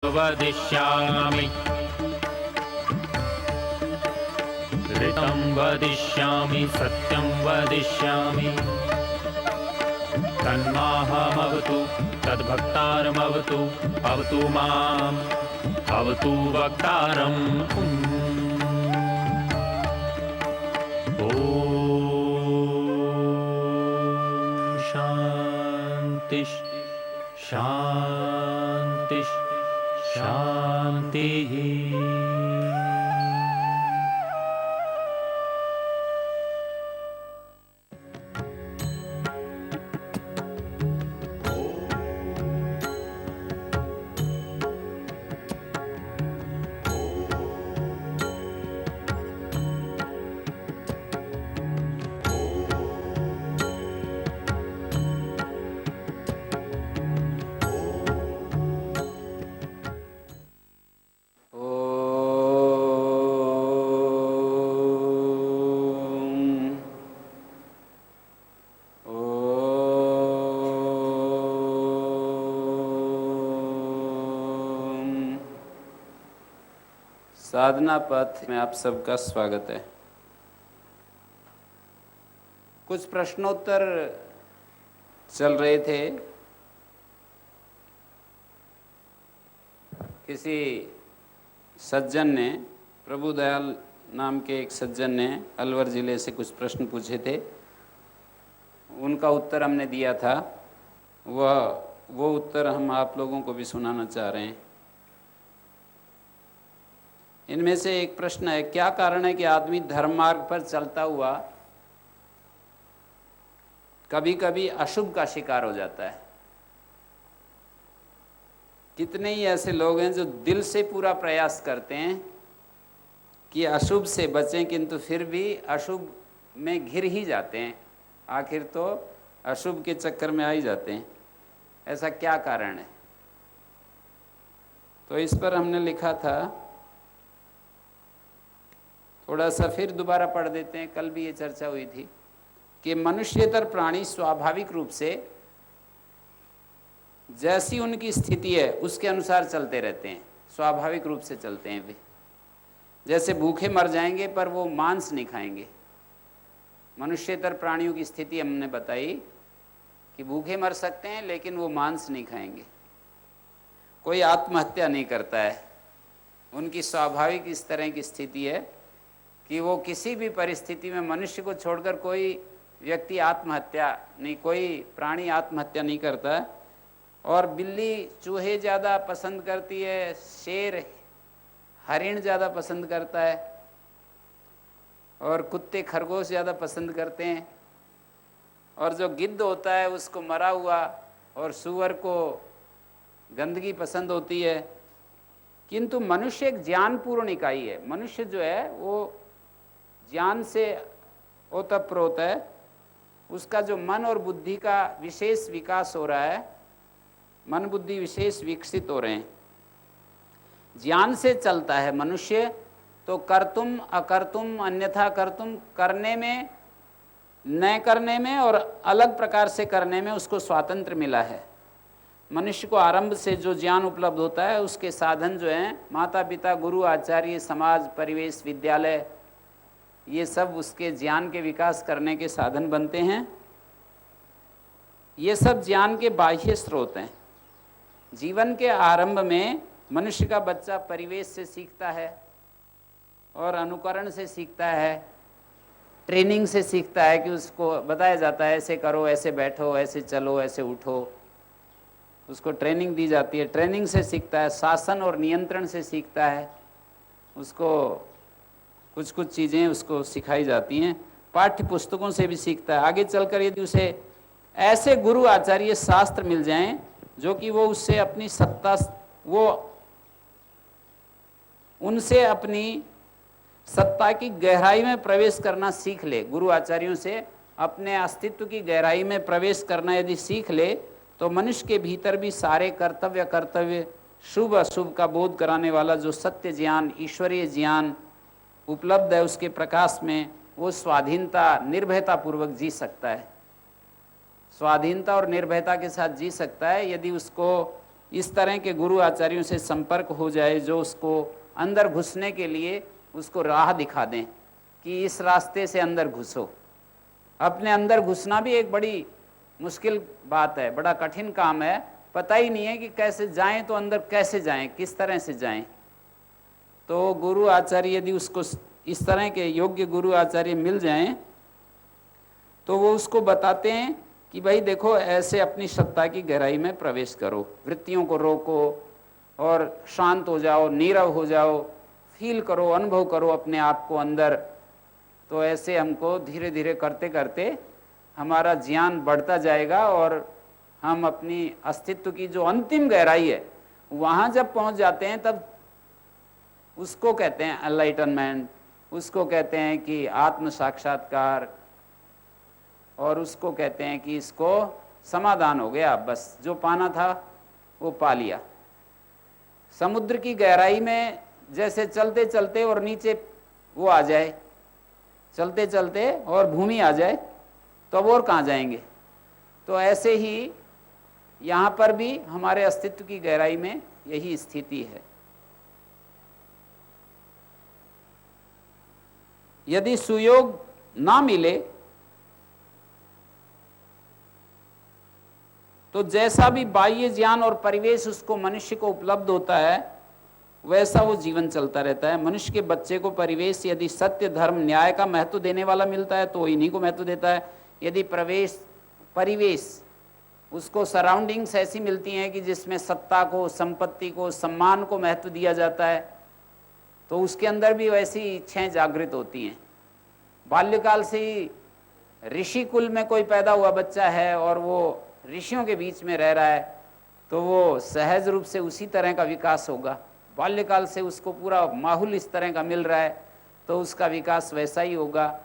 वदिष्यामि ऋतं वदिष्यामि सत्यं वदिष्यामि तन्माहमवतु तद्भक्तारमवतु अवतु माम् अवतु वक्तारम् ॐ शान्ति शान्ति शान्तिः। साधना पथ में आप सबका स्वागत है। कुछ प्रश्नोत्तर चल रहे थे। किसी सज्जन ने, प्रभु दयाल नाम के एक सज्जन ने अलवर ज़िले से कुछ प्रश्न पूछे थे, उनका उत्तर हमने दिया था। वो उत्तर हम आप लोगों को भी सुनाना चाह रहे हैं। इनमें से एक प्रश्न है, क्या कारण है कि आदमी धर्म मार्ग पर चलता हुआ कभी कभी अशुभ का शिकार हो जाता है? कितने ही ऐसे लोग हैं जो दिल से पूरा प्रयास करते हैं कि अशुभ से बचें, किंतु फिर भी अशुभ में घिर ही जाते हैं, आखिर तो अशुभ के चक्कर में आ ही जाते हैं। ऐसा क्या कारण है? तो इस पर हमने लिखा था, थोड़ा सा फिर दोबारा पढ़ देते हैं। कल भी ये चर्चा हुई थी कि मनुष्येतर प्राणी स्वाभाविक रूप से जैसी उनकी स्थिति है उसके अनुसार चलते रहते हैं, स्वाभाविक रूप से चलते हैं वे। जैसे भूखे मर जाएंगे पर वो मांस नहीं खाएंगे। मनुष्येतर प्राणियों की स्थिति हमने बताई कि भूखे मर सकते हैं लेकिन वो मांस नहीं खाएंगे। कोई आत्महत्या नहीं करता है, उनकी स्वाभाविक इस तरह की स्थिति है कि वो किसी भी परिस्थिति में मनुष्य को छोड़कर कोई व्यक्ति आत्महत्या नहीं, कोई प्राणी आत्महत्या नहीं करता है। और बिल्ली चूहे ज़्यादा पसंद करती है, शेर हरिण ज़्यादा पसंद करता है, और कुत्ते खरगोश ज़्यादा पसंद करते हैं। और जो गिद्ध होता है उसको मरा हुआ, और सूअर को गंदगी पसंद होती है। किंतु मनुष्य एक ज्ञानपूर्ण इकाई है। मनुष्य जो है वो ज्ञान से ओतप्रोत है। उसका जो मन और बुद्धि का विशेष विकास हो रहा है, मन बुद्धि विशेष विकसित हो रहे हैं, ज्ञान से चलता है मनुष्य। तो कर्तुम अकर्तुम अन्यथा कर्तुम, करने में न करने में और अलग प्रकार से करने में उसको स्वातंत्र मिला है। मनुष्य को आरंभ से जो ज्ञान उपलब्ध होता है उसके साधन जो हैं, माता पिता, गुरु, आचार्य, समाज, परिवेश, विद्यालय, ये सब उसके ज्ञान के विकास करने के साधन बनते हैं। ये सब ज्ञान के बाह्य स्रोत हैं। जीवन के आरंभ में मनुष्य का बच्चा परिवेश से सीखता है और अनुकरण से सीखता है, ट्रेनिंग से सीखता है कि उसको बताया जाता है ऐसे करो, ऐसे बैठो, ऐसे चलो, ऐसे उठो, उसको ट्रेनिंग दी जाती है। ट्रेनिंग से सीखता है, शासन और नियंत्रण से सीखता है, उसको कुछ कुछ चीज़ें उसको सिखाई जाती हैं। पाठ्य पुस्तकों से भी सीखता है। आगे चलकर यदि उसे ऐसे गुरु, आचार्य, शास्त्र मिल जाएं जो कि वो उससे अपनी सत्ता, वो उनसे अपनी सत्ता की गहराई में प्रवेश करना सीख ले, गुरु आचार्यों से अपने अस्तित्व की गहराई में प्रवेश करना यदि सीख ले, तो मनुष्य के भीतर भी सारे कर्तव्य, शुभ अशुभ का बोध कराने वाला जो सत्य ज्ञान, ईश्वरीय ज्ञान उपलब्ध है, उसके प्रकाश में वो स्वाधीनता, निर्भयता पूर्वक जी सकता है। स्वाधीनता और निर्भयता के साथ जी सकता है यदि उसको इस तरह के गुरु आचार्यों से संपर्क हो जाए जो उसको अंदर घुसने के लिए उसको राह दिखा दें कि इस रास्ते से अंदर घुसो। अपने अंदर घुसना भी एक बड़ी मुश्किल बात है, बड़ा कठिन काम है, पता ही नहीं है कि कैसे जाएं, तो अंदर कैसे जाएं, किस तरह से जाएं। तो गुरु आचार्य यदि उसको इस तरह के योग्य गुरु आचार्य मिल जाएं तो वो उसको बताते हैं कि भाई देखो, ऐसे अपनी सत्ता की गहराई में प्रवेश करो, वृत्तियों को रोको और शांत हो जाओ, नीरव हो जाओ, फील करो, अनुभव करो अपने आप को अंदर। तो ऐसे हमको धीरे धीरे करते करते हमारा ज्ञान बढ़ता जाएगा और हम अपनी अस्तित्व की जो अंतिम गहराई है वहाँ जब पहुँच जाते हैं तब उसको कहते हैं एनलाइटनमेंट, उसको कहते हैं कि आत्म साक्षात्कार, और उसको कहते हैं कि इसको समाधान हो गया, बस जो पाना था वो पा लिया। समुद्र की गहराई में जैसे चलते चलते और नीचे वो आ जाए, चलते चलते और भूमि आ जाए, तो अब और कहाँ जाएंगे। तो ऐसे ही यहाँ पर भी हमारे अस्तित्व की गहराई में यही स्थिति है। यदि सुयोग ना मिले तो जैसा भी बाह्य ज्ञान और परिवेश उसको मनुष्य को उपलब्ध होता है वैसा वो जीवन चलता रहता है। मनुष्य के बच्चे को परिवेश यदि सत्य, धर्म, न्याय का महत्व देने वाला मिलता है तो इन्हीं को महत्व देता है। यदि परिवेश उसको सराउंडिंग्स ऐसी मिलती हैं कि जिसमें सत्ता को, संपत्ति को, सम्मान को महत्व दिया जाता है तो उसके अंदर भी वैसी इच्छाएं जागृत होती हैं। बाल्यकाल से ही ऋषि कुल में कोई पैदा हुआ बच्चा है और वो ऋषियों के बीच में रह रहा है तो वो सहज रूप से उसी तरह का विकास होगा। बाल्यकाल से उसको पूरा माहौल इस तरह का मिल रहा है तो उसका विकास वैसा ही होगा,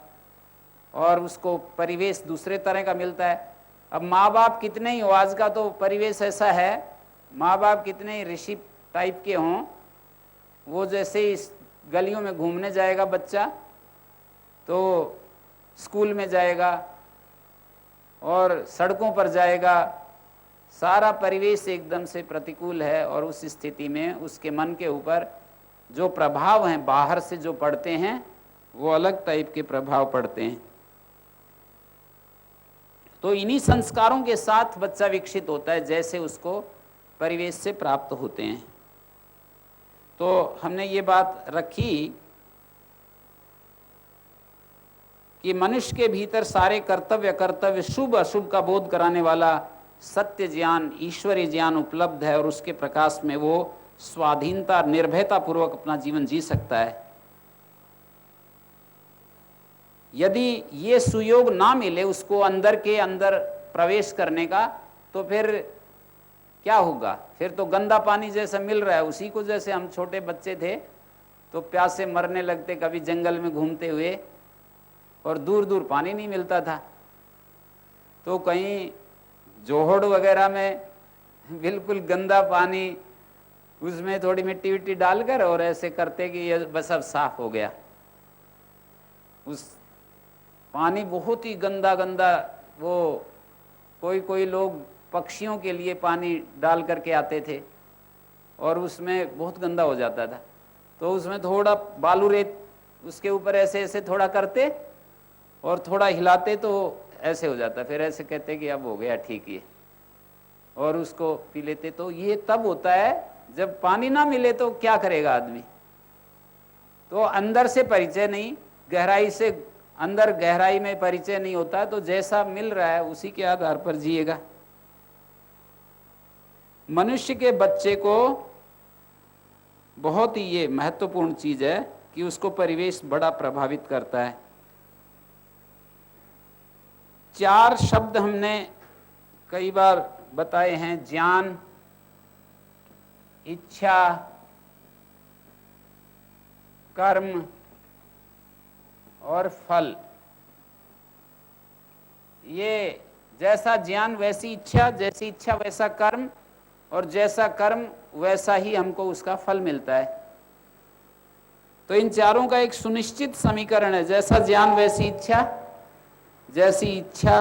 और उसको परिवेश दूसरे तरह का मिलता है। अब माँ बाप कितने ही हो, आज का तो परिवेश ऐसा है, माँ बाप कितने ही ऋषि टाइप के हों, वो जैसे इस गलियों में घूमने जाएगा बच्चा तो स्कूल में जाएगा और सड़कों पर जाएगा, सारा परिवेश एकदम से प्रतिकूल है, और उस स्थिति में उसके मन के ऊपर जो प्रभाव हैं बाहर से जो पड़ते हैं वो अलग टाइप के प्रभाव पड़ते हैं। तो इन्हीं संस्कारों के साथ बच्चा विकसित होता है जैसे उसको परिवेश से प्राप्त होते हैं। तो हमने ये बात रखी कि मनुष्य के भीतर सारे कर्तव्य कर्तव्य, शुभ अशुभ का बोध कराने वाला सत्य ज्ञान, ईश्वरीय ज्ञान उपलब्ध है, और उसके प्रकाश में वो स्वाधीनता, निर्भयता पूर्वक अपना जीवन जी सकता है। यदि ये सुयोग ना मिले उसको अंदर के अंदर प्रवेश करने का तो फिर क्या होगा, फिर तो गंदा पानी जैसा मिल रहा है उसी को, जैसे हम छोटे बच्चे थे तो प्यास से मरने लगते कभी जंगल में घूमते हुए और दूर दूर पानी नहीं मिलता था, तो कहीं जोहड़ वगैरह में बिल्कुल गंदा पानी, उसमें थोड़ी मिट्टी विट्टी डालकर और ऐसे करते कि ये बस अब साफ हो गया। उस पानी बहुत ही गंदा गंदा, वो कोई लोग पक्षियों के लिए पानी डाल करके आते थे और उसमें बहुत गंदा हो जाता था, तो उसमें थोड़ा बालू रेत उसके ऊपर ऐसे ऐसे थोड़ा करते और थोड़ा हिलाते तो ऐसे हो जाता, फिर ऐसे कहते कि अब हो गया ठीक ये, और उसको पी लेते। तो ये तब होता है जब पानी ना मिले तो क्या करेगा आदमी, तो अंदर से परिचय नहीं, गहराई से अंदर गहराई में परिचय नहीं होता, तो जैसा मिल रहा है उसी के आधार पर जिएगा। मनुष्य के बच्चे को बहुत ही ये महत्वपूर्ण चीज है कि उसको परिवेश बड़ा प्रभावित करता है। 4 शब्द हमने कई बार बताए हैं, ज्ञान, इच्छा, कर्म और फल। ये जैसा ज्ञान वैसी इच्छा, जैसी इच्छा वैसा कर्म, और जैसा कर्म वैसा ही हमको उसका फल मिलता है। तो इन चारों का एक सुनिश्चित समीकरण है, जैसा ज्ञान वैसी इच्छा, जैसी इच्छा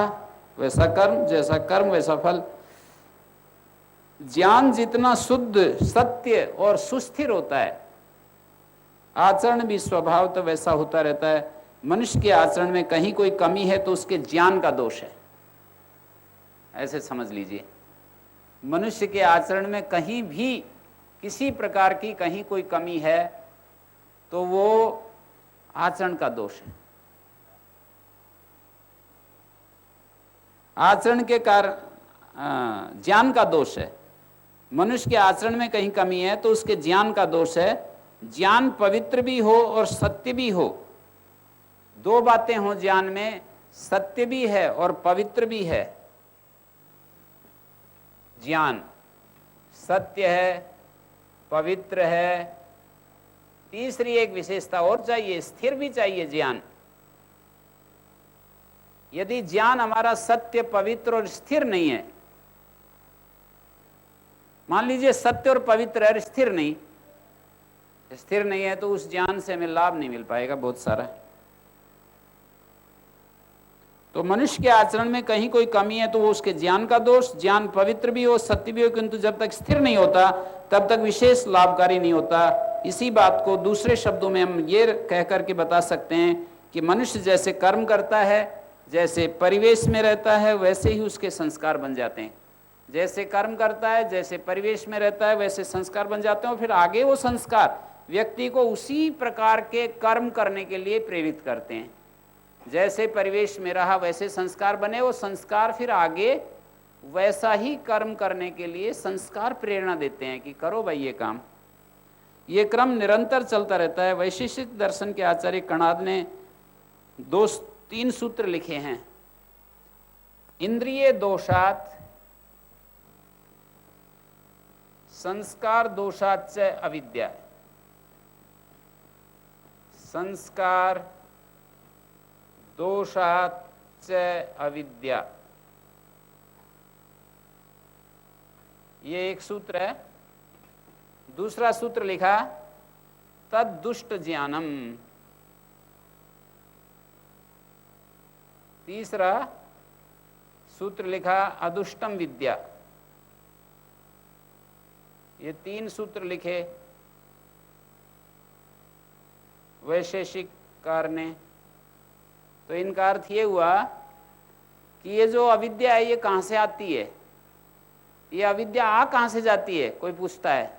वैसा कर्म, जैसा कर्म वैसा फल। ज्ञान जितना शुद्ध, सत्य और सुस्थिर होता है, आचरण भी स्वभाव तो वैसा होता रहता है। मनुष्य के आचरण में कहीं कोई कमी है तो उसके ज्ञान का दोष है, ऐसे समझ लीजिए। मनुष्य के आचरण में कहीं भी किसी प्रकार की कहीं कोई कमी है तो वो आचरण का दोष है। आचरण के कारण ज्ञान का दोष है। मनुष्य के आचरण में कहीं कमी है तो उसके ज्ञान का दोष है। ज्ञान पवित्र भी हो और सत्य भी हो, दो बातें हो ज्ञान में, सत्य भी है और पवित्र भी है। ज्ञान सत्य है, पवित्र है। तीसरी एक विशेषता और चाहिए, स्थिर भी चाहिए ज्ञान। यदि ज्ञान हमारा सत्य, पवित्र और स्थिर नहीं है, मान लीजिए सत्य और पवित्र है, स्थिर नहीं है, तो उस ज्ञान से हमें लाभ नहीं मिल पाएगा बहुत सारा। तो मनुष्य के आचरण में कहीं कोई कमी है तो वो उसके ज्ञान का दोष। ज्ञान पवित्र भी हो, सत्य भी हो, किंतु जब तक स्थिर नहीं होता तब तक विशेष लाभकारी नहीं होता। इसी बात को दूसरे शब्दों में हम ये कह करके बता सकते हैं कि मनुष्य जैसे कर्म करता है, जैसे परिवेश में रहता है, वैसे ही उसके संस्कार बन जाते हैं। जैसे कर्म करता है, जैसे परिवेश में रहता है, वैसे संस्कार बन जाते हैं और फिर आगे वो संस्कार व्यक्ति को उसी प्रकार के कर्म करने के लिए प्रेरित करते हैं। जैसे परिवेश में रहा वैसे संस्कार बने, वो संस्कार फिर आगे वैसा ही कर्म करने के लिए संस्कार प्रेरणा देते हैं कि करो भाई ये काम। ये क्रम निरंतर चलता रहता है। वैशेषिक दर्शन के आचार्य कणाद ने 2-3 सूत्र लिखे हैं। इंद्रिय दोषात संस्कार दोषाच अविद्या। संस्कार दोषाच अविद्या, ये एक सूत्र है। दूसरा सूत्र लिखा तद दुष्ट ज्ञानम। तीसरा सूत्र लिखा अदुष्टम विद्या। ये 3 सूत्र लिखे वैशेषिककार ने। तो इनका अर्थ ये हुआ कि ये जो अविद्या है ये कहाँ से आती है, ये अविद्या आ कहाँ से जाती है, कोई पूछता है।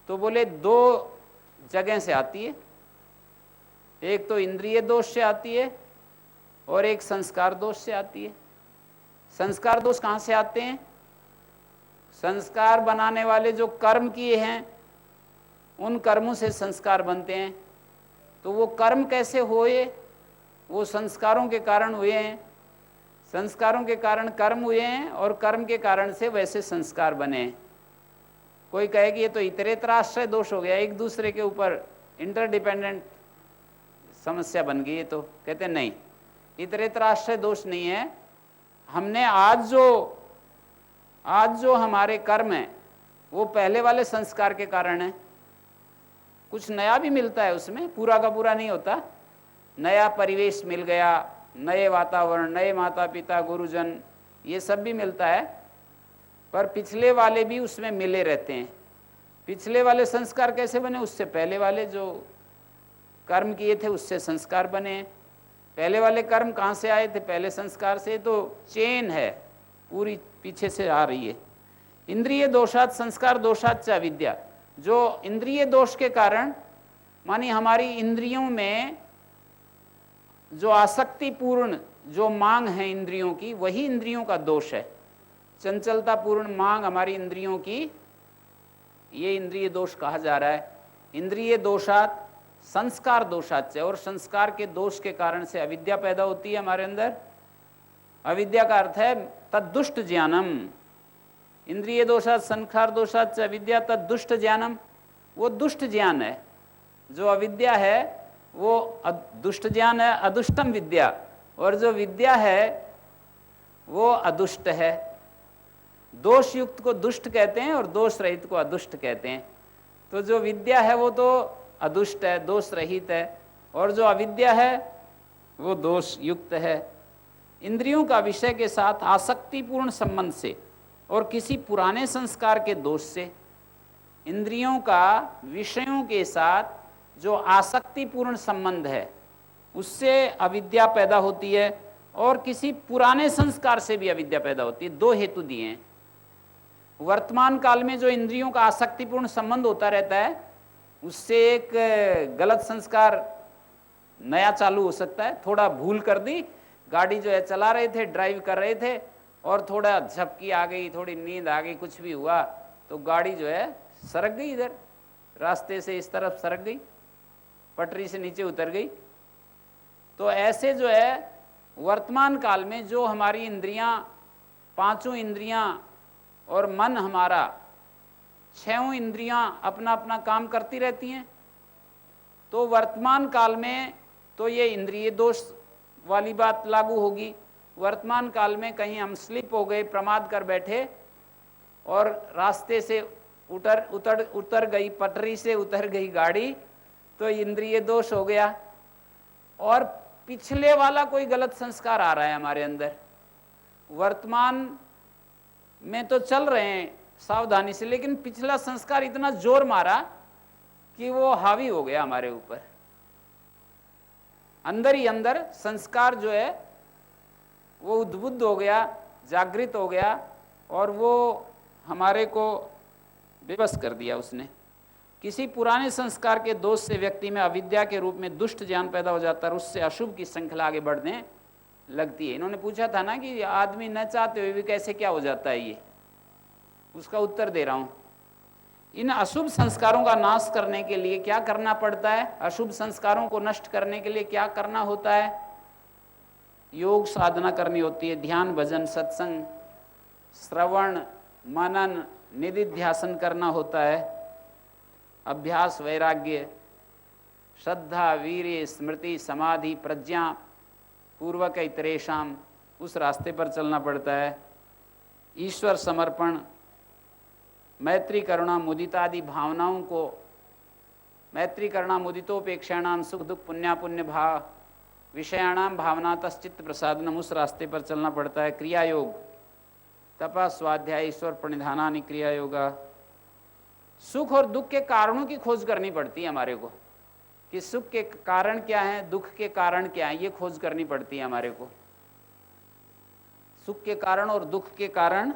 तो बोले 2 जगह से आती है। एक तो इंद्रिय दोष से आती है और एक संस्कार दोष से आती है। संस्कार दोष कहाँ से आते हैं? संस्कार बनाने वाले जो कर्म किए हैं उन कर्मों से संस्कार बनते हैं। तो वो कर्म कैसे हुए? वो संस्कारों के कारण हुए हैं। संस्कारों के कारण कर्म हुए हैं और कर्म के कारण से वैसे संस्कार बने हैं। कोई कहे कि ये तो इतरेतराश्रय दोष हो गया, एक दूसरे के ऊपर इंटरडिपेंडेंट समस्या बन गई। तो कहते नहीं, इतरेतराश्रय दोष नहीं है। हमने आज जो हमारे कर्म हैं वो पहले वाले संस्कार के कारण है। कुछ नया भी मिलता है उसमें, पूरा का पूरा नहीं होता। नया परिवेश मिल गया, नए वातावरण, नए माता पिता, गुरुजन, ये सब भी मिलता है, पर पिछले वाले भी उसमें मिले रहते हैं। पिछले वाले संस्कार कैसे बने? उससे पहले वाले जो कर्म किए थे उससे संस्कार बने। पहले वाले कर्म कहाँ से आए थे? पहले संस्कार से। तो चेन है पूरी, पीछे से आ रही है। इंद्रिय दोषात संस्कार दोषात च अविद्या। जो इंद्रिय दोष के कारण, मानी हमारी इंद्रियों में जो आसक्तिपूर्ण जो मांग है इंद्रियों की, वही इंद्रियों का दोष है। चंचलतापूर्ण मांग हमारी इंद्रियों की, ये इंद्रिय दोष कहा जा रहा है। इंद्रिय दोषात संस्कार दोषात से, और संस्कार के दोष के कारण से अविद्या पैदा होती है हमारे अंदर। अविद्या का अर्थ है तद्दुष्ट ज्ञानम। इंद्रिय दोषात संस्कार दोषात से अविद्या तद्दुष्ट ज्ञानम। वो दुष्ट ज्ञान है। जो अविद्या है वो दुष्ट ज्ञान है, अदुष्टम विद्या। और जो विद्या है वो अदुष्ट है। दोष युक्त को दुष्ट कहते हैं और दोष रहित को अदुष्ट कहते हैं। तो जो विद्या है वो तो अदुष्ट है, दोष रहित है, और जो अविद्या है वो दोष युक्त है। इंद्रियों का विषय के साथ आसक्तिपूर्ण संबंध से और किसी पुराने संस्कार के दोष से इंद्रियों का विषयों के साथ जो आसक्तिपूर्ण संबंध है उससे अविद्या पैदा होती है, और किसी पुराने संस्कार से भी अविद्या पैदा होती है। दो हेतु दिए हैं। वर्तमान काल में जो इंद्रियों का आसक्तिपूर्ण संबंध होता रहता है उससे एक गलत संस्कार नया चालू हो सकता है। थोड़ा भूल कर दी, गाड़ी जो है चला रहे थे, ड्राइव कर रहे थे, और थोड़ा झपकी आ गई, थोड़ी नींद आ गई, कुछ भी हुआ तो गाड़ी जो है सरक गई, इधर रास्ते से इस तरफ सरक गई, पटरी से नीचे उतर गई। तो ऐसे जो है वर्तमान काल में जो हमारी इंद्रियां, पांचों इंद्रियां और मन हमारा, छहों इंद्रियां अपना अपना काम करती रहती हैं, तो वर्तमान काल में तो ये इंद्रिय दोष वाली बात लागू होगी। वर्तमान काल में कहीं हम स्लिप हो गए, प्रमाद कर बैठे और रास्ते से उतर गई, पटरी से उतर गई गाड़ी, तो इंद्रिय दोष हो गया। और पिछले वाला कोई गलत संस्कार आ रहा है हमारे अंदर, वर्तमान में तो चल रहे हैं सावधानी से, लेकिन पिछला संस्कार इतना जोर मारा कि वो हावी हो गया हमारे ऊपर। अंदर ही अंदर संस्कार जो है वो उद्बुद्ध हो गया, जागृत हो गया, और वो हमारे को बेबस कर दिया उसने। किसी पुराने संस्कार के दोष से व्यक्ति में अविद्या के रूप में दुष्ट ज्ञान पैदा हो जाता है, और उससे अशुभ की श्रृंखला आगे बढ़ने लगती है। इन्होंने पूछा था ना कि आदमी न चाहते हुए भी कैसे क्या हो जाता है, ये उसका उत्तर दे रहा हूं। इन अशुभ संस्कारों का नाश करने के लिए क्या करना पड़ता है? अशुभ संस्कारों को नष्ट करने के लिए क्या करना होता है? योग साधना करनी होती है, ध्यान, भजन, सत्संग, श्रवण, मनन, निधिध्यासन करना होता है, अभ्यास, वैराग्य, श्रद्धा, वीर्य, स्मृति, समाधि, प्रज्ञा पूर्वक इतरेशम, उस रास्ते पर चलना पड़ता है। ईश्वर समर्पण, मैत्री, करुणा, मुदितादि भावनाओं को, मैत्री, करुणा, मुदितोपेक्षाणाम, सुख दुख, पुण्य भाव, विषयाणाम भावनातश्चित्त प्रसादनम, उस रास्ते पर चलना पड़ता है। क्रिया योग, तपा, स्वाध्याय, ईश्वर प्रणिधानानि क्रिया योगा। सुख और दुख के कारणों की खोज करनी पड़ती है हमारे को, कि सुख के कारण क्या है, दुख के कारण क्या है, ये खोज करनी पड़ती है हमारे को। सुख के कारण और दुख के कारण,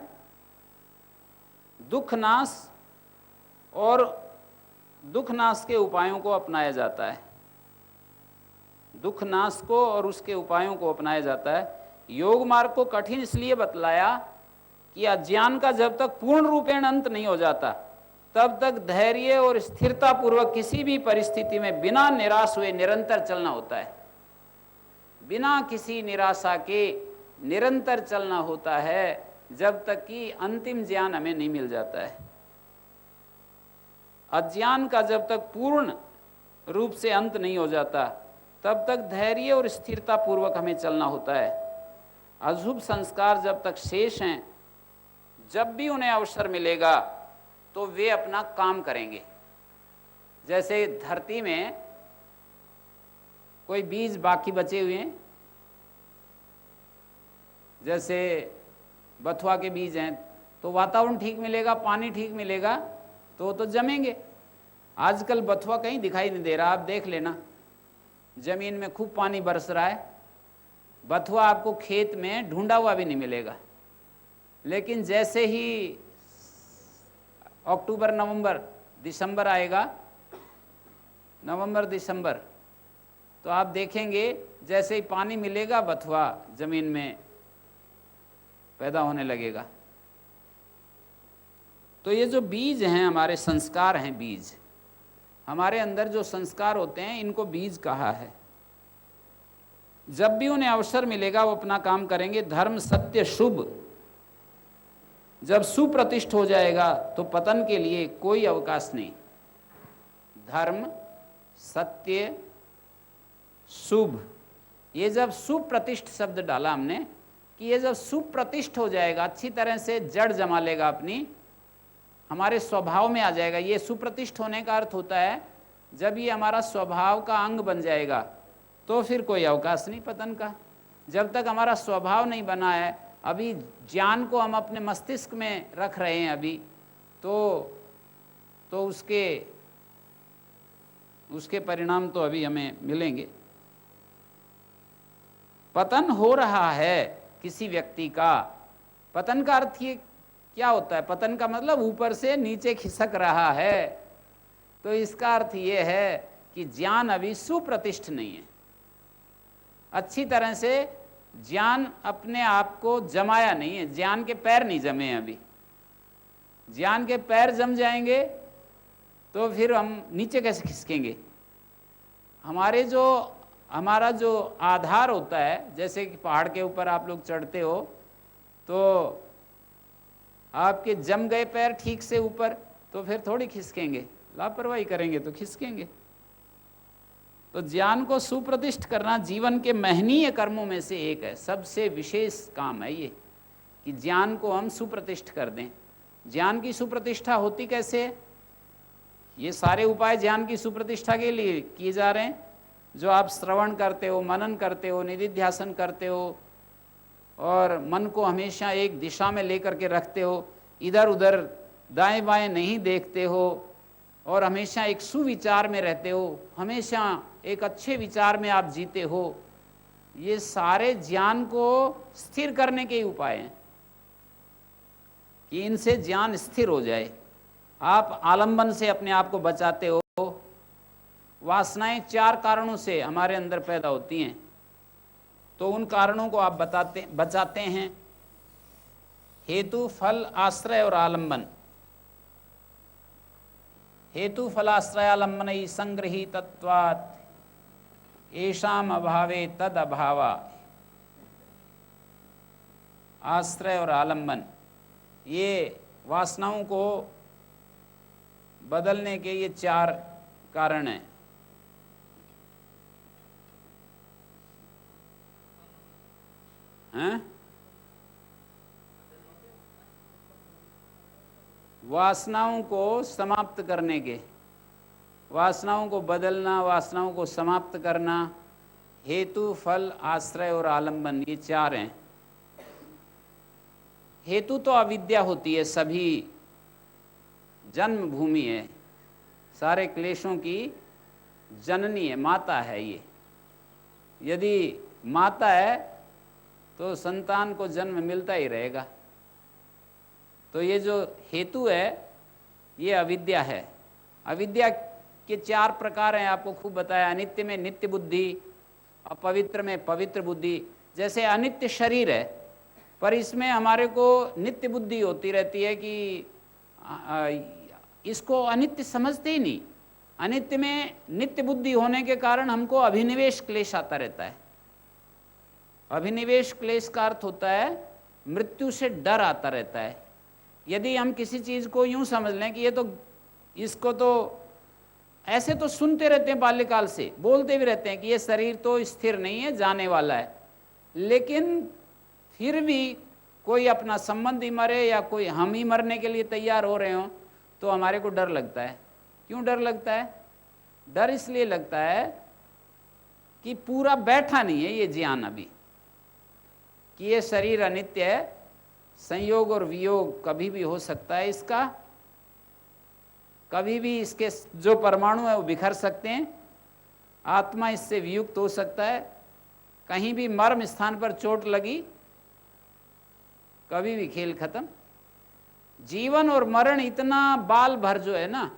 दुख नाश और दुख नाश के उपायों को अपनाया जाता है। दुख नाश को और उसके उपायों को अपनाया जाता है। योग मार्ग को कठिन इसलिए बतलाया कि अज्ञान का जब तक पूर्ण रूपेण अंत नहीं हो जाता तब तक धैर्य और स्थिरता पूर्वक किसी भी परिस्थिति में बिना निराश हुए निरंतर चलना होता है। बिना किसी निराशा के निरंतर चलना होता है, जब तक कि अंतिम ज्ञान हमें नहीं मिल जाता है। अज्ञान का जब तक पूर्ण रूप से अंत नहीं हो जाता तब तक धैर्य और स्थिरता पूर्वक हमें चलना होता है। अशुभ संस्कार जब तक शेष हैं, जब भी उन्हें अवसर मिलेगा तो वे अपना काम करेंगे। जैसे धरती में कोई बीज बाकी बचे हुए हैं, जैसे बथुआ के बीज हैं, तो वातावरण ठीक मिलेगा, पानी ठीक मिलेगा तो जमेंगे। आजकल बथुआ कहीं दिखाई नहीं दे रहा, आप देख लेना, जमीन में खूब पानी बरस रहा है, बथुआ आपको खेत में ढूंढा हुआ भी नहीं मिलेगा। लेकिन जैसे ही अक्टूबर, नवंबर, दिसंबर आएगा, नवंबर, दिसंबर, तो आप देखेंगे जैसे ही पानी मिलेगा बथुआ जमीन में पैदा होने लगेगा। तो ये जो बीज हैं हमारे, संस्कार हैं बीज, हमारे अंदर जो संस्कार होते हैं इनको बीज कहा है। जब भी उन्हें अवसर मिलेगा वो अपना काम करेंगे। धर्म, सत्य, शुभ जब सुप्रतिष्ठ हो जाएगा तो पतन के लिए कोई अवकाश नहीं। धर्म, सत्य, शुभ, ये जब सुप्रतिष्ठ शब्द डाला हमने कि ये जब सुप्रतिष्ठ हो जाएगा, अच्छी तरह से जड़ जमा लेगा अपनी, हमारे स्वभाव में आ जाएगा। ये सुप्रतिष्ठ होने का अर्थ होता है जब ये हमारा स्वभाव का अंग बन जाएगा तो फिर कोई अवकाश नहीं पतन का। जब तक हमारा स्वभाव नहीं बना है अभी ज्ञान को हम अपने मस्तिष्क में रख रहे हैं अभी, तो उसके परिणाम तो अभी हमें मिलेंगे। पतन हो रहा है किसी व्यक्ति का, पतन का अर्थ ये क्या होता है? पतन का मतलब ऊपर से नीचे खिसक रहा है। तो इसका अर्थ ये है कि ज्ञान अभी सुप्रतिष्ठ नहीं है, अच्छी तरह से ज्ञान अपने आप को जमाया नहीं है, ज्ञान के पैर नहीं जमे हैं अभी। ज्ञान के पैर जम जाएंगे तो फिर हम नीचे कैसे खिसकेंगे? हमारा जो आधार होता है, जैसे कि पहाड़ के ऊपर आप लोग चढ़ते हो तो आपके जम गए पैर ठीक से ऊपर, तो फिर थोड़ी खिसकेंगे, लापरवाही करेंगे तो खिसकेंगे। तो ज्ञान को सुप्रतिष्ठ करना जीवन के महनीय कर्मों में से एक है, सबसे विशेष काम है ये कि ज्ञान को हम सुप्रतिष्ठ कर दें। ज्ञान की सुप्रतिष्ठा होती कैसे? ये सारे उपाय ज्ञान की सुप्रतिष्ठा के लिए किए जा रहे हैं। जो आप श्रवण करते हो, मनन करते हो, निधिध्यासन करते हो और मन को हमेशा एक दिशा में लेकर के रखते हो, इधर उधर दाएं बाएं नहीं देखते हो और हमेशा एक सुविचार में रहते हो, हमेशा एक अच्छे विचार में आप जीते हो, ये सारे ज्ञान को स्थिर करने के उपाय हैं कि इनसे ज्ञान स्थिर हो जाए। आप आलंबन से अपने आप को बचाते हो। वासनाएं 4 कारणों से हमारे अंदर पैदा होती हैं, तो उन कारणों को आप बचाते हैं। हेतु, फल, आश्रय और आलंबन। हेतु फलाश्रयालंबन संगृहीतत्वात् येषाम् अभावे तद अभावा। आश्रय और आलंबन ये वासनाओं को बदलने के ये 4 कारण हैं। वासनाओं को समाप्त करने के, वासनाओं को बदलना, वासनाओं को समाप्त करना, हेतु, फल, आश्रय और आलंबन, ये 4 हैं। हेतु तो अविद्या होती है, सभी जन्मभूमि है, सारे क्लेशों की जननी है, माता है ये। यदि माता है तो संतान को जन्म मिलता ही रहेगा। तो ये जो हेतु है ये अविद्या है। अविद्या के 4 प्रकार हैं, आपको खूब बताया। अनित्य में नित्य बुद्धि, अपवित्र में पवित्र बुद्धि। जैसे अनित्य शरीर है, पर इसमें हमारे को नित्य बुद्धि होती रहती है कि इसको अनित्य समझते ही नहीं। अनित्य में नित्य बुद्धि होने के कारण हमको अभिनिवेश क्लेश आता रहता है। अभिनिवेश क्लेश का अर्थ होता है मृत्यु से डर आता रहता है। यदि हम किसी चीज़ को यूं समझ लें कि इसको तो ऐसे तो सुनते रहते हैं, बाल्यकाल से बोलते भी रहते हैं कि ये शरीर तो स्थिर नहीं है, जाने वाला है, लेकिन फिर भी कोई अपना संबंधी मरे या कोई हम ही मरने के लिए तैयार हो रहे हों तो हमारे को डर लगता है। क्यों डर लगता है? डर इसलिए लगता है कि पूरा बैठा नहीं है ये ज्ञान अभी, कि ये शरीर अनित्य है, संयोग और वियोग कभी भी हो सकता है इसका, कभी भी इसके जो परमाणु है वो बिखर सकते हैं, आत्मा इससे वियुक्त हो सकता है, कहीं भी मर्म स्थान पर चोट लगी, कभी भी खेल खत्म। जीवन और मरण इतना बाल भर जो है ना,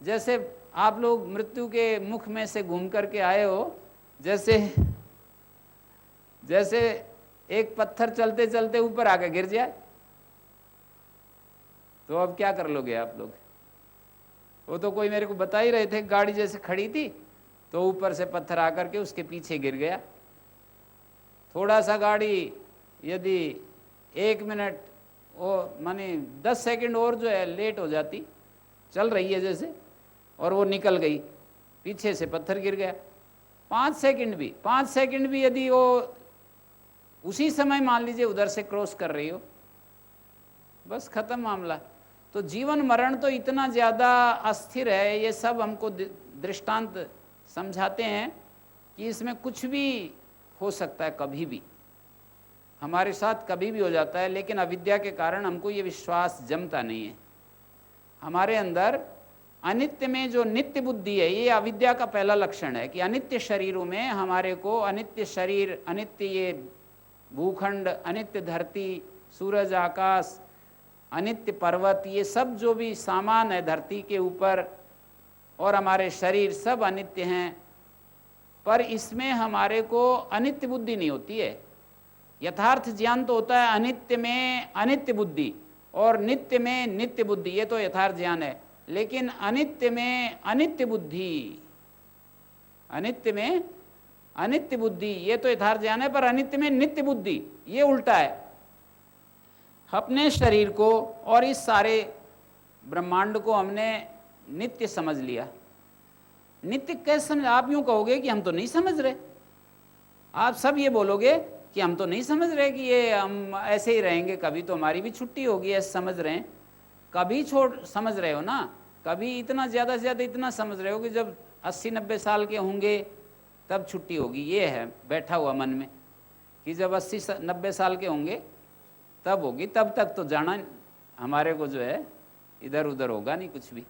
जैसे आप लोग मृत्यु के मुख में से घूम करके आए हो, जैसे एक पत्थर चलते चलते ऊपर आके गिर जाए तो अब क्या कर लोगे आप लोग? वो तो कोई मेरे को बता ही रहे थे, गाड़ी जैसे खड़ी थी तो ऊपर से पत्थर आकर के उसके पीछे गिर गया। थोड़ा सा गाड़ी यदि 1 मिनट माने 10 सेकंड और जो है लेट हो जाती, चल रही है जैसे, और वो निकल गई, पीछे से पत्थर गिर गया। 5 सेकंड भी यदि वो उसी समय मान लीजिए उधर से क्रॉस कर रही हो, बस खत्म मामला। तो जीवन मरण तो इतना ज़्यादा अस्थिर है, ये सब हमको दृष्टांत समझाते हैं कि इसमें कुछ भी हो सकता है कभी भी। हमारे साथ कभी भी हो जाता है, लेकिन अविद्या के कारण हमको ये विश्वास जमता नहीं है। हमारे अंदर अनित्य में जो नित्य बुद्धि है, ये अविद्या का पहला लक्षण है कि अनित्य शरीरों में हमारे को अनित्य शरीर, अनित्य ये भूखंड, अनित्य धरती, सूरज, आकाश, अनित्य पर्वत, ये सब जो भी सामान है धरती के ऊपर और हमारे शरीर सब अनित्य हैं, पर इसमें हमारे को अनित्य बुद्धि नहीं होती है। यथार्थ ज्ञान तो होता है अनित्य में अनित्य बुद्धि और नित्य में नित्य बुद्धि, ये तो यथार्थ ज्ञान है। लेकिन अनित्य में अनित्य बुद्धि, अनित्य में अनित्य बुद्धि, ये तो यथार्थ ज्ञान है, पर अनित्य में नित्य बुद्धि ये उल्टा है। अपने शरीर को और इस सारे ब्रह्मांड को हमने नित्य समझ लिया। नित्य कैसे समझ? आप यूं कहोगे कि हम तो नहीं समझ रहे, आप सब ये बोलोगे कि हम तो नहीं समझ रहे कि ये हम ऐसे ही रहेंगे, कभी तो हमारी भी छुट्टी होगी, ऐसे समझ रहे हैं। कभी समझ रहे हो ना, कभी इतना ज़्यादा से ज़्यादा इतना समझ रहे हो कि जब 80-90 साल के होंगे तब छुट्टी होगी। ये है बैठा हुआ मन में कि जब 80-90 साल के होंगे तब होगी, तब तक तो जाना हमारे को जो है इधर उधर होगा नहीं कुछ भी।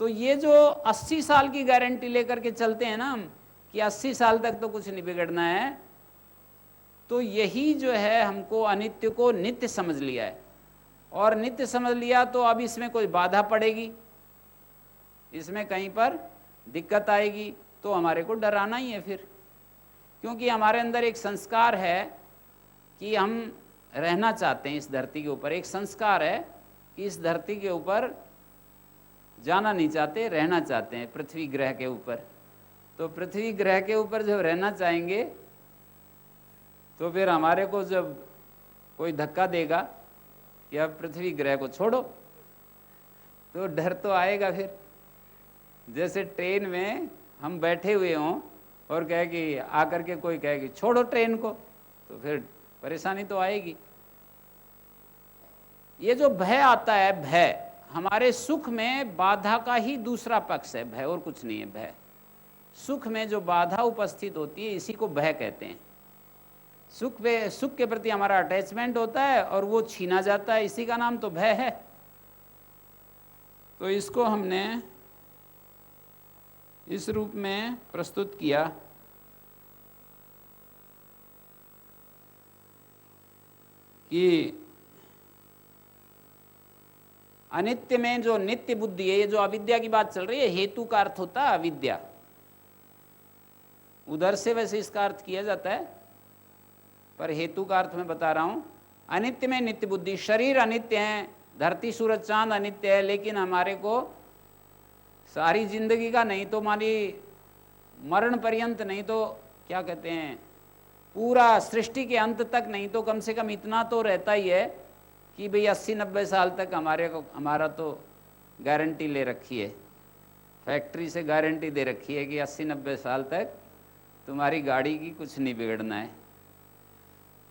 तो ये जो 80 साल की गारंटी लेकर के चलते हैं ना हम कि 80 साल तक तो कुछ नहीं बिगड़ना है, तो यही जो है हमको अनित्य को नित्य समझ लिया है। और नित्य समझ लिया तो अब इसमें कोई बाधा पड़ेगी, इसमें कहीं पर दिक्कत आएगी तो हमारे को डराना ही है फिर, क्योंकि हमारे अंदर एक संस्कार है कि हम रहना चाहते हैं इस धरती के ऊपर। एक संस्कार है कि इस धरती के ऊपर जाना नहीं चाहते, रहना चाहते हैं पृथ्वी ग्रह के ऊपर। तो पृथ्वी ग्रह के ऊपर जब रहना चाहेंगे तो फिर हमारे को जब कोई धक्का देगा कि अब पृथ्वी ग्रह को छोड़ो, तो डर तो आएगा फिर। जैसे ट्रेन में हम बैठे हुए हों और कहे कि आकर के कोई कहे कि छोड़ो ट्रेन को, तो फिर परेशानी तो आएगी। ये जो भय आता है, भय हमारे सुख में बाधा का ही दूसरा पक्ष है, भय और कुछ नहीं है। भय, सुख में जो बाधा उपस्थित होती है इसी को भय कहते हैं। सुख के प्रति हमारा अटैचमेंट होता है और वो छीना जाता है, इसी का नाम तो भय है। तो इसको हमने इस रूप में प्रस्तुत किया कि अनित्य में जो नित्य बुद्धि है, ये जो अविद्या की बात चल रही है, हेतु का अर्थ होता है अविद्या। उधर से वैसे इसका अर्थ किया जाता है, पर हेतु का अर्थ मैं बता रहा हूं। अनित्य में नित्य बुद्धि, शरीर अनित्य है, धरती सूरज चांद अनित्य है, लेकिन हमारे को सारी जिंदगी का नहीं तो हमारी मरण पर्यंत, नहीं तो क्या कहते हैं पूरा सृष्टि के अंत तक, नहीं तो कम से कम इतना तो रहता ही है कि भाई 80-90 साल तक हमारा तो गारंटी ले रखी है, फैक्ट्री से गारंटी दे रखी है कि 80-90 साल तक तुम्हारी गाड़ी की कुछ नहीं बिगड़ना है।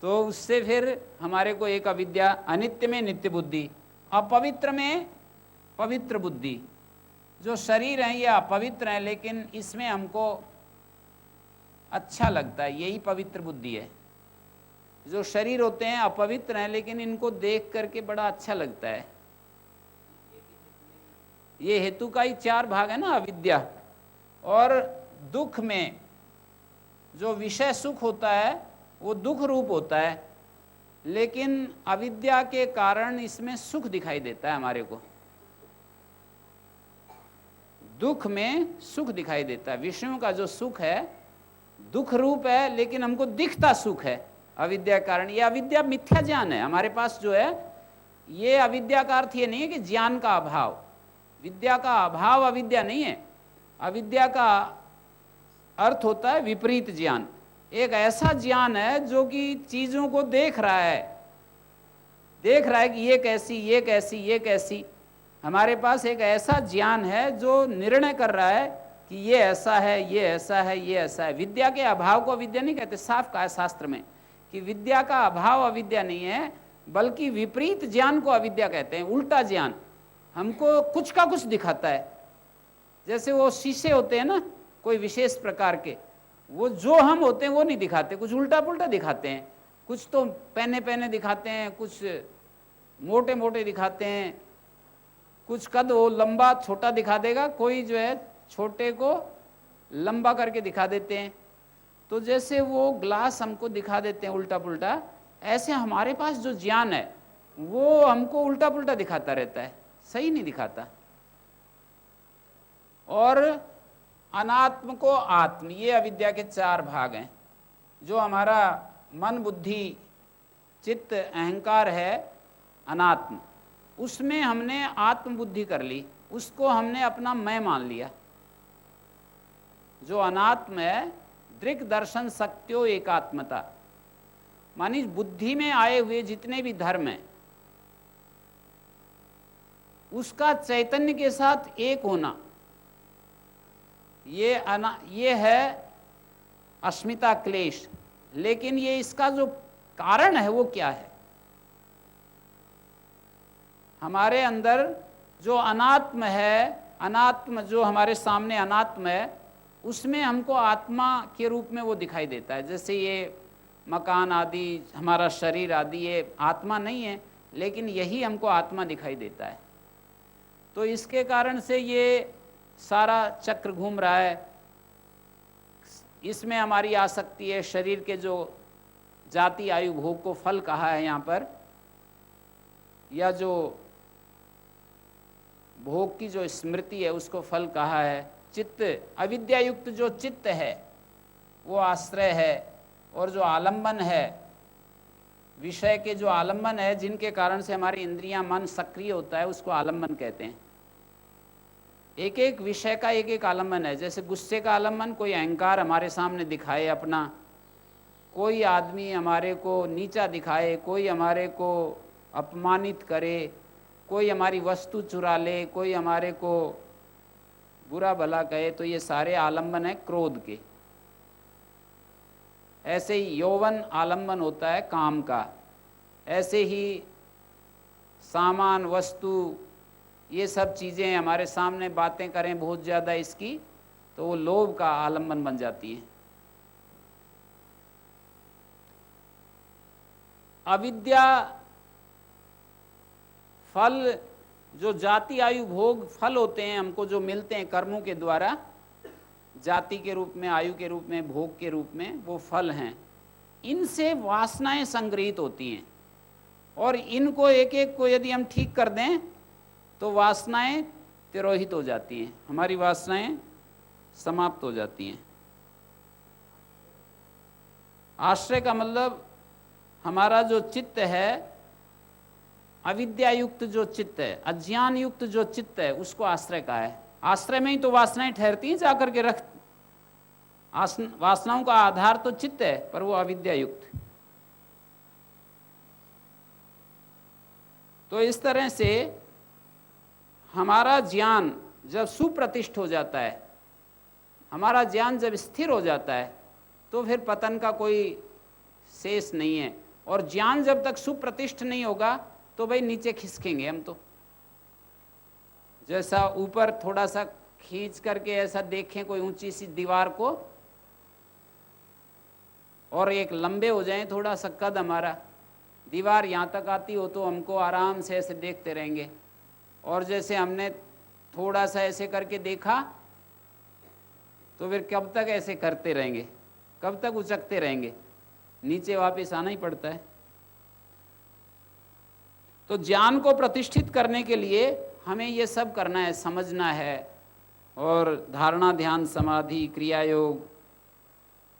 तो उससे फिर हमारे को एक अविद्या, अनित्य में नित्य बुद्धि, अपवित्र में पवित्र बुद्धि। जो शरीर है ये अपवित्र है, लेकिन इसमें हमको अच्छा लगता है, यही पवित्र बुद्धि है। जो शरीर होते हैं अपवित्र हैं, लेकिन इनको देख करके बड़ा अच्छा लगता है। ये हेतु का ही 4 भाग है ना, अविद्या। और दुख में जो विषय सुख होता है वो दुख रूप होता है, लेकिन अविद्या के कारण इसमें सुख दिखाई देता है हमारे को। दुख में सुख दिखाई देता है। विषयों का जो सुख है दुख रूप है, लेकिन हमको दिखता सुख है अविद्या के कारण। ये अविद्या मिथ्या ज्ञान है हमारे पास जो है। ये अविद्या का अर्थ ये नहीं है कि ज्ञान का अभाव, विद्या का अभाव अविद्या नहीं है। अविद्या का अर्थ होता है विपरीत ज्ञान। एक ऐसा ज्ञान है जो कि चीजों को देख रहा है कि ये कैसी, ये कैसी, ये कैसी। हमारे पास एक ऐसा ज्ञान है जो निर्णय कर रहा है कि ये ऐसा है, ये ऐसा है, ये ऐसा है। विद्या के अभाव को अविद्या नहीं कहते। साफ कहा है शास्त्र में कि विद्या का अभाव अविद्या नहीं है, बल्कि विपरीत ज्ञान को अविद्या कहते हैं। उल्टा ज्ञान हमको कुछ का कुछ दिखाता है। जैसे वो शीशे होते हैं ना कोई विशेष प्रकार के, वो जो हम होते हैं वो नहीं दिखाते, कुछ उल्टा पुल्टा दिखाते हैं। कुछ तो पहने पहने दिखाते हैं, कुछ मोटे मोटे दिखाते हैं, कुछ कद वो लंबा छोटा दिखा देगा, कोई जो है छोटे को लंबा करके दिखा देते हैं। तो जैसे वो ग्लास हमको दिखा देते हैं उल्टा पुल्टा, ऐसे हमारे पास जो ज्ञान है वो हमको उल्टा पुल्टा दिखाता रहता है, सही नहीं दिखाता। और अनात्म को आत्म, ये अविद्या के 4 भाग हैं। जो हमारा मन बुद्धि चित्त अहंकार है अनात्म, उसमें हमने आत्म बुद्धि कर ली, उसको हमने अपना मैं मान लिया। जो अनात्म है दृक् दर्शन शक्त्यो एकात्मता, मानी बुद्धि में आए हुए जितने भी धर्म हैं उसका चैतन्य के साथ एक होना, ये है अस्मिता क्लेश। लेकिन ये इसका जो कारण है वो क्या है? हमारे अंदर जो अनात्म है, अनात्म जो हमारे सामने अनात्म है, उसमें हमको आत्मा के रूप में वो दिखाई देता है। जैसे ये मकान आदि, हमारा शरीर आदि, ये आत्मा नहीं है, लेकिन यही हमको आत्मा दिखाई देता है। तो इसके कारण से ये सारा चक्र घूम रहा है, इसमें हमारी आसक्ति है। शरीर के जो जाति आयु भोग को फल कहा है यहाँ पर, या जो भोग की जो स्मृति है उसको फल कहा है। चित्त अविद्यायुक्त जो चित्त है वो आश्रय है, और जो आलंबन है, विषय के जो आलंबन है जिनके कारण से हमारी इंद्रियां मन सक्रिय होता है, उसको आलंबन कहते हैं। एक एक विषय का एक एक आलंबन है। जैसे गुस्से का आलंबन, कोई अहंकार हमारे सामने दिखाए अपना, कोई आदमी हमारे को नीचा दिखाए, कोई हमारे को अपमानित करे, कोई हमारी वस्तु चुरा ले, कोई हमारे को बुरा भला कहे, तो ये सारे आलंबन है क्रोध के। ऐसे ही यौवन आलंबन होता है काम का, ऐसे ही सामान वस्तु ये सब चीज़ें हमारे सामने बातें करें बहुत ज़्यादा इसकी, तो वो लोभ का आलंबन बन जाती हैं। अविद्या फल, जो जाति आयु भोग फल होते हैं हमको जो मिलते हैं कर्मों के द्वारा, जाति के रूप में, आयु के रूप में, भोग के रूप में, वो फल हैं। इनसे वासनाएं संग्रहित होती हैं, और इनको एक एक को यदि हम ठीक कर दें तो वासनाएं तिरोहित हो जाती हैं, हमारी वासनाएं समाप्त हो जाती हैं। आश्रय का मतलब हमारा जो चित्त है, अविद्या युक्त जो चित्त है, अज्ञान युक्त जो चित्त है, उसको आश्रय कहा है। आश्रय में ही तो वासनाएं ठहरती हैं जाकर के रख। वासनाओं का आधार तो चित्त है, पर वो अविद्या युक्त। तो इस तरह से हमारा ज्ञान जब सुप्रतिष्ठ हो जाता है, हमारा ज्ञान जब स्थिर हो जाता है, तो फिर पतन का कोई शेष नहीं है। और ज्ञान जब तक सुप्रतिष्ठ नहीं होगा तो भाई नीचे खिसकेंगे हम। तो जैसा ऊपर थोड़ा सा खींच करके ऐसा देखें कोई ऊंची सी दीवार को, और एक लंबे हो जाएं थोड़ा सा कद हमारा, दीवार यहाँ तक आती हो तो हमको आराम से ऐसे देखते रहेंगे। और जैसे हमने थोड़ा सा ऐसे करके देखा तो फिर कब तक ऐसे करते रहेंगे, कब तक उचकते रहेंगे, नीचे वापस आना ही पड़ता है। तो ज्ञान को प्रतिष्ठित करने के लिए हमें ये सब करना है, समझना है। और धारणा ध्यान समाधि क्रिया योग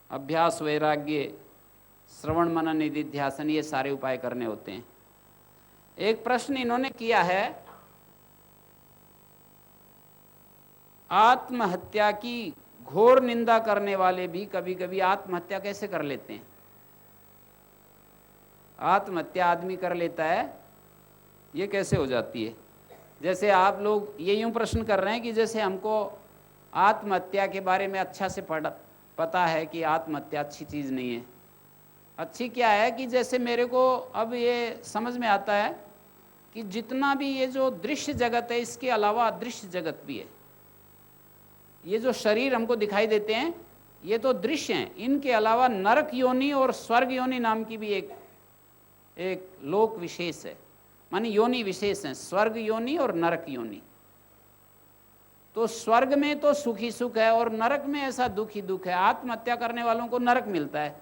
अभ्यास वैराग्य श्रवण मनन निधिध्यासन, ये सारे उपाय करने होते हैं। एक प्रश्न इन्होंने किया है, आत्महत्या की घोर निंदा करने वाले भी कभी कभी आत्महत्या कैसे कर लेते हैं? आत्महत्या आदमी कर लेता है, ये कैसे हो जाती है? जैसे आप लोग ये यूं प्रश्न कर रहे हैं कि जैसे हमको आत्महत्या के बारे में अच्छा से पता है कि आत्महत्या अच्छी चीज़ नहीं है। अच्छी क्या है कि जैसे मेरे को अब ये समझ में आता है कि जितना भी ये जो दृश्य जगत है, इसके अलावा अदृश्य जगत भी है। ये जो शरीर हमको दिखाई देते हैं ये तो दृश्य हैं, इनके अलावा नरक योनि और स्वर्ग योनि नाम की भी एक एक लोक विशेष है, मानी योनि विशेष है, स्वर्ग योनि और नरक योनि। तो स्वर्ग में तो सुख ही सुख है और नरक में ऐसा दुख ही दुख है। आत्महत्या करने वालों को नरक मिलता है,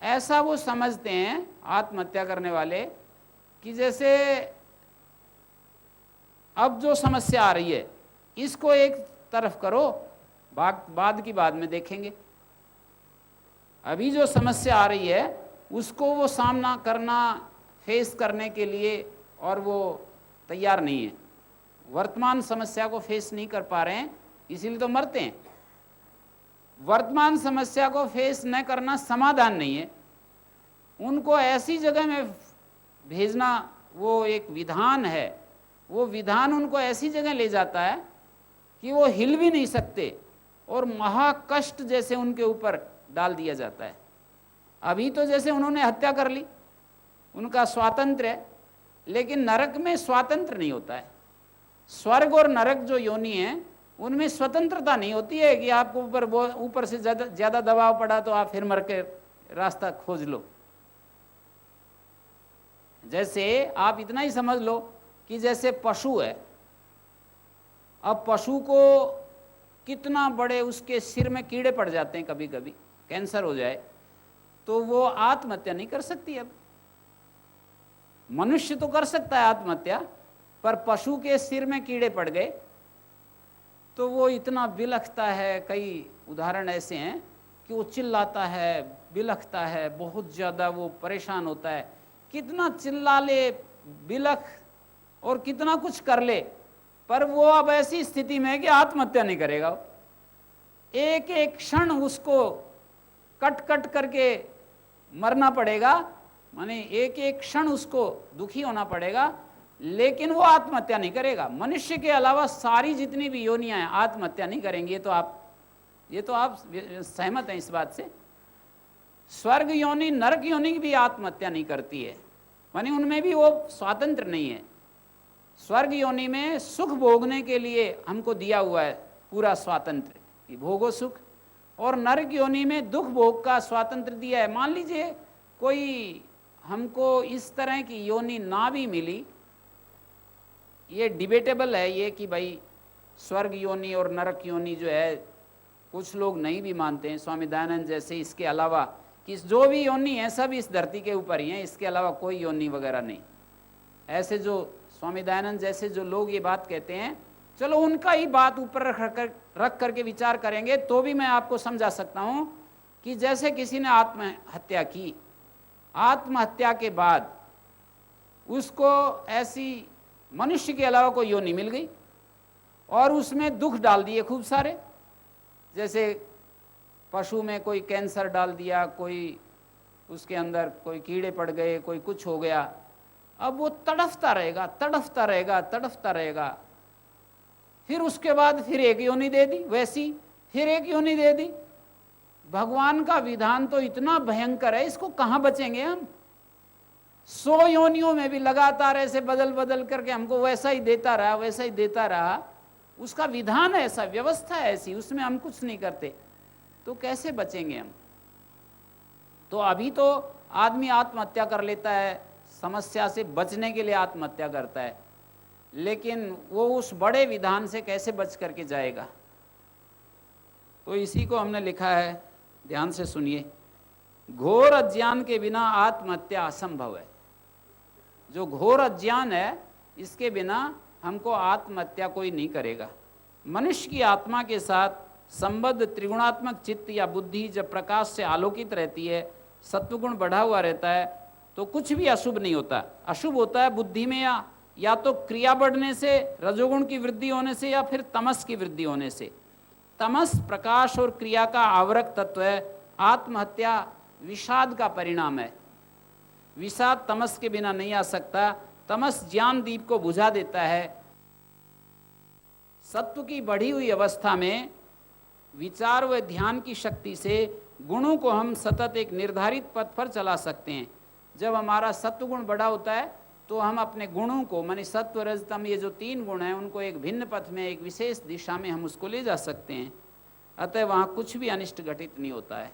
ऐसा वो समझते हैं आत्महत्या करने वाले, कि जैसे अब जो समस्या आ रही है इसको एक तरफ करो, बाद की बाद में देखेंगे। अभी जो समस्या आ रही है उसको वो सामना करना, फेस करने के लिए और वो तैयार नहीं है। वर्तमान समस्या को फेस नहीं कर पा रहे हैं, इसीलिए तो मरते हैं। वर्तमान समस्या को फेस न करना समाधान नहीं है, उनको ऐसी जगह में भेजना वो एक विधान है। वो विधान उनको ऐसी जगह ले जाता है कि वो हिल भी नहीं सकते और महाकष्ट जैसे उनके ऊपर डाल दिया जाता है। अभी तो जैसे उन्होंने हत्या कर ली, उनका स्वातंत्र है, लेकिन नरक में स्वातंत्र नहीं होता है। स्वर्ग और नरक जो योनि है उनमें स्वतंत्रता नहीं होती है कि आपको ऊपर से ज़्यादा दबाव पड़ा तो आप फिर मर के रास्ता खोज लो। जैसे आप इतना ही समझ लो कि जैसे पशु है, अब पशु को कितना बड़े उसके सिर में कीड़े पड़ जाते हैं, कभी कभी कैंसर हो जाए तो वो आत्महत्या नहीं कर सकती। अब मनुष्य तो कर सकता है आत्महत्या, पर पशु के सिर में कीड़े पड़ गए तो वो इतना बिलखता है। कई उदाहरण ऐसे हैं कि वो चिल्लाता है, बिलखता है, बहुत ज़्यादा वो परेशान होता है। कितना चिल्ला ले, बिलख और कितना कुछ कर ले, पर वो अब ऐसी स्थिति में है कि आत्महत्या नहीं करेगा। एक एक क्षण उसको कट कट करके मरना पड़ेगा, माने एक एक क्षण उसको दुखी होना पड़ेगा, लेकिन वो आत्महत्या नहीं करेगा। मनुष्य के अलावा सारी जितनी भी योनियां हैं आत्महत्या नहीं करेंगी। ये तो आप सहमत हैं इस बात से। स्वर्ग योनि, नरक योनि भी आत्महत्या नहीं करती है, माने उनमें भी वो स्वातंत्र नहीं है। स्वर्ग योनि में सुख भोगने के लिए हमको दिया हुआ है पूरा स्वातंत्र कि भोगो सुख, और नरक योनि में दुख भोग का स्वातंत्र दिया है। मान लीजिए कोई हमको इस तरह की योनि ना भी मिली, ये डिबेटेबल है ये कि भाई स्वर्ग योनि और नरक योनि जो है, कुछ लोग नहीं भी मानते हैं, स्वामी दयानंद जैसे, इसके अलावा कि जो भी योनि है सब इस धरती के ऊपर ही है, इसके अलावा कोई योनि वगैरह नहीं। ऐसे जो स्वामी दयानंद जैसे जो लोग ये बात कहते हैं, चलो उनका ही बात ऊपर रख करके विचार करेंगे तो भी मैं आपको समझा सकता हूँ कि जैसे किसी ने आत्महत्या की, आत्महत्या के बाद उसको ऐसी मनुष्य के अलावा कोई योनि मिल गई और उसमें दुख डाल दिए खूब सारे। जैसे पशु में कोई कैंसर डाल दिया, कोई उसके अंदर कोई कीड़े पड़ गए, कोई कुछ हो गया, अब वो तड़फता रहेगा, तड़फता रहेगा, तड़फता रहेगा। फिर उसके बाद फिर एक योनि दे दी वैसी, फिर एक योनि दे दी। भगवान का विधान तो इतना भयंकर है, इसको कहाँ बचेंगे हम। 100 योनियों में भी लगातार ऐसे बदल बदल करके हमको वैसा ही देता रहा, वैसा ही देता रहा। उसका विधान ऐसा, व्यवस्था ऐसी, उसमें हम कुछ नहीं करते, तो कैसे बचेंगे हम। तो अभी तो आदमी आत्महत्या कर लेता है, समस्या से बचने के लिए आत्महत्या करता है, लेकिन वो उस बड़े विधान से कैसे बच करके जाएगा। तो इसी को हमने लिखा है, ध्यान से सुनिए। घोर अज्ञान के बिना आत्महत्या असंभव है। जो घोर अज्ञान है, इसके बिना हमको आत्महत्या कोई नहीं करेगा। मनुष्य की आत्मा के साथ संबद्ध त्रिगुणात्मक चित्त या बुद्धि जब प्रकाश से आलोकित रहती है, सत्वगुण बढ़ा हुआ रहता है, तो कुछ भी अशुभ नहीं होता। अशुभ होता है बुद्धि में या तो क्रिया बढ़ने से, रजोगुण की वृद्धि होने से, या फिर तमस की वृद्धि होने से। तमस प्रकाश और क्रिया का आवरक तत्व है। आत्महत्या विषाद का परिणाम है। विषाद तमस के बिना नहीं आ सकता। तमस ज्ञान दीप को बुझा देता है। सत्व की बढ़ी हुई अवस्था में विचार व ध्यान की शक्ति से गुणों को हम सतत एक निर्धारित पथ पर चला सकते हैं। जब हमारा सत्व गुण बढ़ा होता है तो हम अपने गुणों को, माने सत्व रज तम, ये जो 3 गुण हैं, उनको एक भिन्न पथ में, एक विशेष दिशा में हम उसको ले जा सकते हैं। अतः वहाँ कुछ भी अनिष्ट घटित नहीं होता है।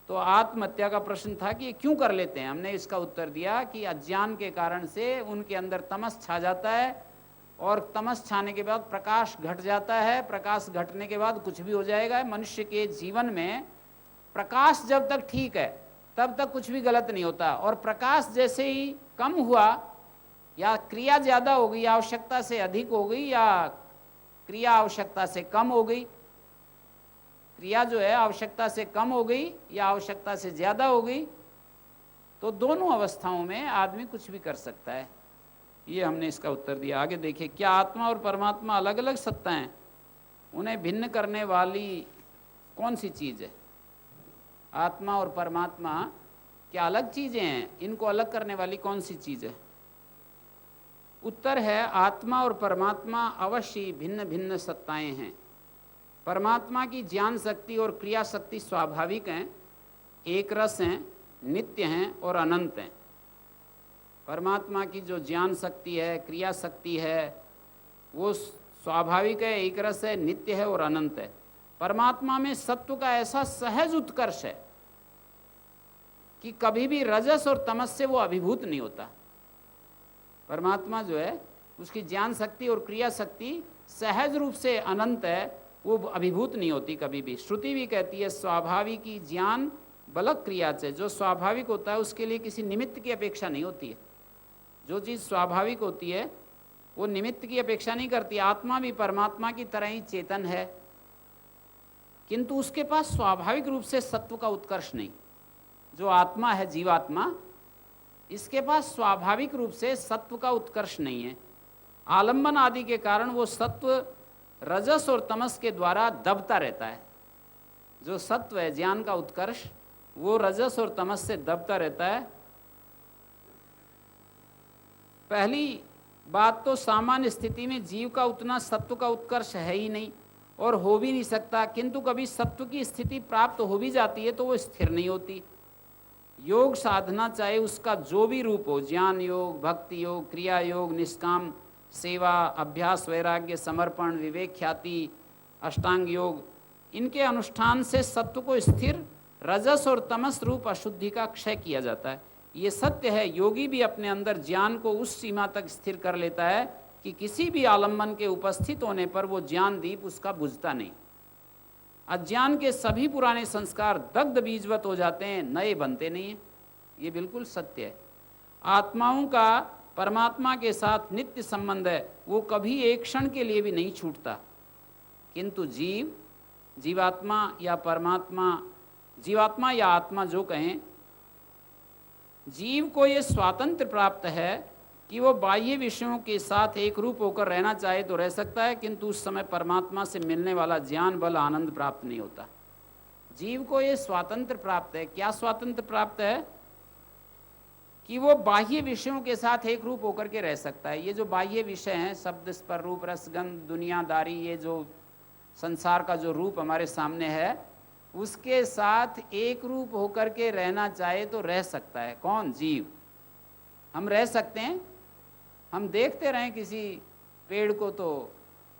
तो तो आत्महत्या का प्रश्न था कि ये क्यों कर लेते हैं। हमने इसका उत्तर दिया कि अज्ञान के कारण से उनके अंदर तमस छा जाता है, और तमस छाने के बाद प्रकाश घट जाता है, प्रकाश घटने के बाद कुछ भी हो जाएगा। मनुष्य के जीवन में प्रकाश जब तक ठीक है तब तक कुछ भी गलत नहीं होता, और प्रकाश जैसे ही कम हुआ या क्रिया ज़्यादा हो गई, आवश्यकता से अधिक हो गई, या क्रिया आवश्यकता से कम हो गई, क्रिया जो है आवश्यकता से कम हो गई या आवश्यकता से ज़्यादा हो गई, तो दोनों अवस्थाओं में आदमी कुछ भी कर सकता है। ये हमने इसका उत्तर दिया। आगे देखिए, क्या आत्मा और परमात्मा अलग अलग सत्ताएं, उन्हें भिन्न करने वाली कौन सी चीज़ है? आत्मा और परमात्मा क्या अलग चीज़ें हैं? इनको अलग करने वाली कौन सी चीज़ है? उत्तर है, आत्मा और परमात्मा अवश्य भिन्न भिन्न सत्ताएं हैं। परमात्मा की ज्ञान शक्ति और क्रिया शक्ति स्वाभाविक हैं, एक रस हैं, नित्य हैं और अनंत हैं। परमात्मा की जो ज्ञान शक्ति है, क्रिया शक्ति है, वो स्वाभाविक है, एक रस है, नित्य है और अनंत है। परमात्मा में सत्व का ऐसा सहज उत्कर्ष है कि कभी भी रजस और तमस से वो अभिभूत नहीं होता। परमात्मा जो है उसकी ज्ञान शक्ति और क्रिया शक्ति सहज रूप से अनंत है, वो अभिभूत नहीं होती कभी भी। श्रुति भी कहती है, स्वाभाविक ज्ञान बलक क्रिया से, जो स्वाभाविक होता है उसके लिए किसी निमित्त की अपेक्षा नहीं होती है। जो चीज़ स्वाभाविक होती है वो निमित्त की अपेक्षा नहीं करती। आत्मा भी परमात्मा की तरह ही चेतन है, किंतु उसके पास स्वाभाविक रूप से सत्व का उत्कर्ष नहीं। जो आत्मा है, जीवात्मा, इसके पास स्वाभाविक रूप से सत्व का उत्कर्ष नहीं है। आलंबन आदि के कारण वो सत्व रजस और तमस के द्वारा दबता रहता है। जो सत्व है, ज्ञान का उत्कर्ष, वो रजस और तमस से दबता रहता है। पहली बात तो सामान्य स्थिति में जीव का उतना सत्व का उत्कर्ष है ही नहीं और हो भी नहीं सकता, किंतु कभी सत्व की स्थिति प्राप्त हो भी जाती है तो वो स्थिर नहीं होती। योग साधना चाहे उसका जो भी रूप हो, ज्ञान योग, भक्ति योग, क्रिया योग, निष्काम सेवा, अभ्यास, वैराग्य, समर्पण, विवेक, ख्याति, अष्टांग योग, इनके अनुष्ठान से सत्व को स्थिर, रजस और तमस रूप अशुद्धि का क्षय किया जाता है। ये सत्य है। योगी भी अपने अंदर ज्ञान को उस सीमा तक स्थिर कर लेता है कि किसी भी आलम्बन के उपस्थित होने पर वो ज्ञान दीप उसका बुझता नहीं। अज्ञान के सभी पुराने संस्कार दग्ध बीजवत हो जाते हैं, नए बनते नहीं हैं। ये बिल्कुल सत्य है। आत्माओं का परमात्मा के साथ नित्य संबंध है, वो कभी एक क्षण के लिए भी नहीं छूटता, किंतु जीवात्मा या परमात्मा, जीवात्मा या आत्मा जो कहें, जीव को ये स्वातंत्र प्राप्त है कि वो बाह्य विषयों के साथ एक रूप होकर रहना चाहे तो रह सकता है, किंतु उस समय परमात्मा से मिलने वाला ज्ञान बल आनंद प्राप्त नहीं होता। जीव को ये स्वातंत्र प्राप्त है। क्या स्वातंत्र प्राप्त है? कि वो बाह्य विषयों के साथ एक रूप होकर के रह सकता है। ये जो बाह्य विषय हैं, शब्द, स्पर्श, रूप, रसगंध, दुनियादारी, ये जो संसार का जो रूप हमारे सामने है, उसके साथ एक रूप होकर के रहना चाहे तो रह सकता है। कौन? जीव। हम रह सकते हैं। हम देखते रहें किसी पेड़ को तो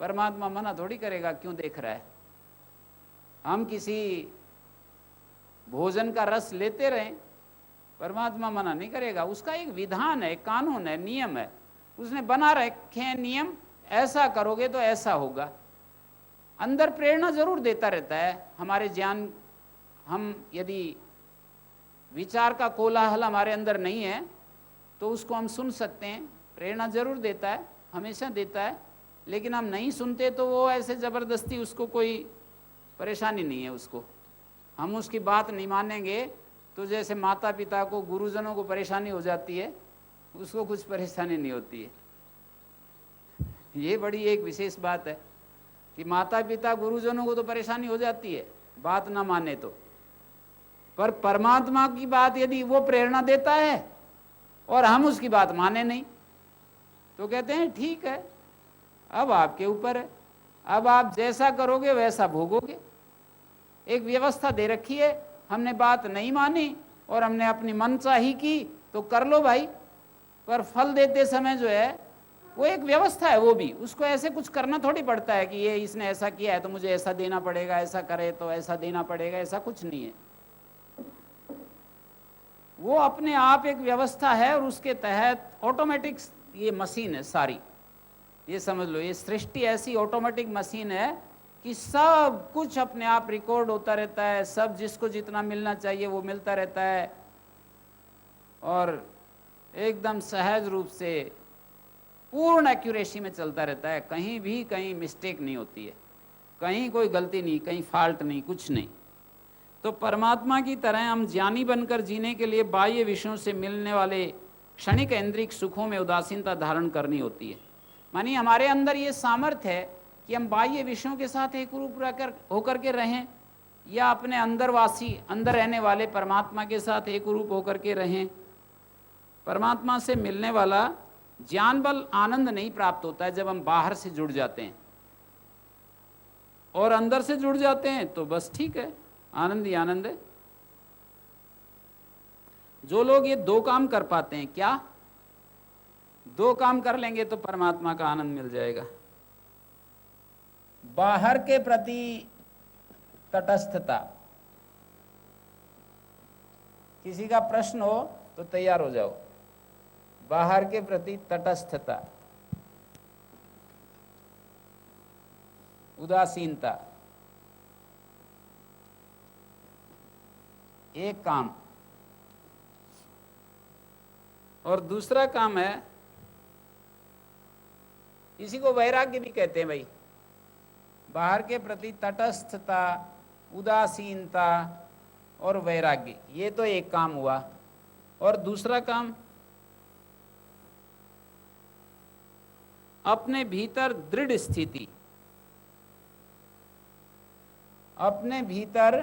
परमात्मा मना थोड़ी करेगा, क्यों देख रहा है। हम किसी भोजन का रस लेते रहें, परमात्मा मना नहीं करेगा। उसका एक विधान है, कानून है, नियम है, उसने बना रखे हैं नियम, ऐसा करोगे तो ऐसा होगा। अंदर प्रेरणा जरूर देता रहता है हमारे ज्ञान। हम यदि विचार का कोलाहल हमारे अंदर नहीं है तो उसको हम सुन सकते हैं, प्रेरणा जरूर देता है, हमेशा देता है। लेकिन हम नहीं सुनते तो वो ऐसे ज़बरदस्ती, उसको कोई परेशानी नहीं है उसको। हम उसकी बात नहीं मानेंगे तो जैसे माता पिता को, गुरुजनों को परेशानी हो जाती है, उसको कुछ परेशानी नहीं होती है। ये बड़ी एक विशेष बात है कि माता पिता, गुरुजनों को तो परेशानी हो जाती है बात ना माने तो, पर परमात्मा की बात यदि वो प्रेरणा देता है और हम उसकी बात माने नहीं तो कहते हैं ठीक है, अब आपके ऊपर है, अब आप जैसा करोगे वैसा भोगोगे। एक व्यवस्था दे रखी है, हमने बात नहीं मानी और हमने अपनी मनचाही की तो कर लो भाई, पर फल देते समय जो है वो एक व्यवस्था है। वो भी उसको ऐसे कुछ करना थोड़ी पड़ता है कि ये इसने ऐसा किया है तो मुझे ऐसा देना पड़ेगा, ऐसा करे तो ऐसा देना पड़ेगा, ऐसा कुछ नहीं है। वो अपने आप एक व्यवस्था है और उसके तहत ऑटोमेटिक ये मशीन है सारी। ये समझ लो, ये सृष्टि ऐसी ऑटोमेटिक मशीन है कि सब कुछ अपने आप रिकॉर्ड होता रहता है, सब जिसको जितना मिलना चाहिए वो मिलता रहता है और एकदम सहज रूप से पूर्ण एक्यूरेसी में चलता रहता है। कहीं भी कहीं मिस्टेक नहीं होती है, कहीं कोई गलती नहीं, कहीं फॉल्ट नहीं, कुछ नहीं। तो परमात्मा की तरह हम ज्ञानी बनकर जीने के लिए बाह्य विषयों से मिलने वाले क्षणिक ऐन्द्रिक सुखों में उदासीनता धारण करनी होती है। मानिए हमारे अंदर ये सामर्थ्य है कि हम बाह्य विषयों के साथ एक रूप होकर के रहें या अपने अंदरवासी अंदर रहने वाले परमात्मा के साथ एक रूप होकर के रहें। परमात्मा से मिलने वाला ज्ञान बल आनंद नहीं प्राप्त होता है जब हम बाहर से जुड़ जाते हैं, और अंदर से जुड़ जाते हैं तो बस ठीक है, आनंद ही आनंद है। जो लोग ये दो काम कर पाते हैं, क्या दो काम कर लेंगे तो परमात्मा का आनंद मिल जाएगा। बाहर के प्रति तटस्थता, किसी का प्रश्न हो तो तैयार हो जाओ। बाहर के प्रति तटस्थता, उदासीनता, एक काम। और दूसरा काम है, इसी को वैराग्य भी कहते हैं भाई। बाहर के प्रति तटस्थता, उदासीनता और वैराग्य, ये तो एक काम हुआ। और दूसरा काम, अपने भीतर दृढ़ स्थिति, अपने भीतर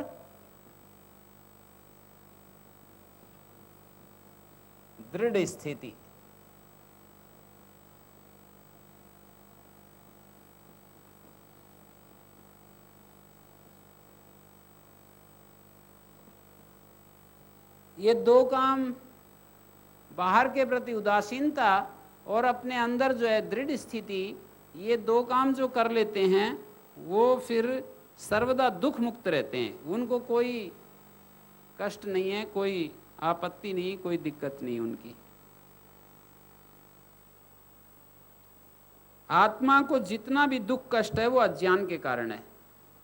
दृढ़ स्थिति। ये दो काम, बाहर के प्रति उदासीनता और अपने अंदर जो है दृढ़ स्थिति, ये दो काम जो कर लेते हैं वो फिर सर्वदा दुख मुक्त रहते हैं। उनको कोई कष्ट नहीं है, कोई आपत्ति नहीं, कोई दिक्कत नहीं उनकी। आत्मा को जितना भी दुख कष्ट है वो अज्ञान के कारण है,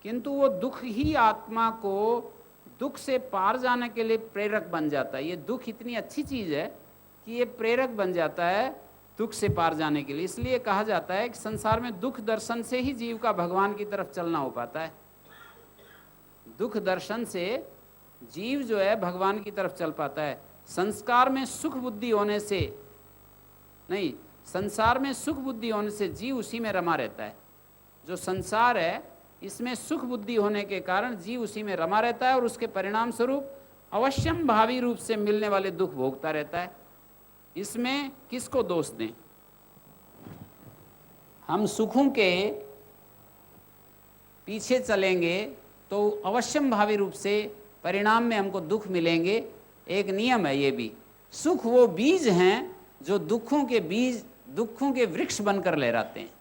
किंतु वो दुख ही आत्मा को दुख से पार जाने के लिए प्रेरक बन जाता है। ये दुख इतनी अच्छी चीज है कि ये प्रेरक बन जाता है दुख से पार जाने के लिए। इसलिए कहा जाता है कि संसार में दुख दर्शन से ही जीव का भगवान की तरफ चलना हो पाता है। दुख दर्शन से जीव जो है भगवान की तरफ चल पाता है। संस्कार में सुख बुद्धि होने से नहीं, संसार में सुख बुद्धि होने से जीव उसी में रमा रहता है। जो संसार है इसमें सुख बुद्धि होने के कारण जीव उसी में रमा रहता है और उसके परिणाम स्वरूप अवश्यम भावी रूप से मिलने वाले दुख भोगता रहता है। इसमें किसको दोष दें? हम सुखों के पीछे चलेंगे तो अवश्यम भावी रूप से परिणाम में हमको दुख मिलेंगे। एक नियम है ये भी, सुख वो बीज हैं जो दुखों के बीज, दुखों के वृक्ष बनकर लहराते हैं।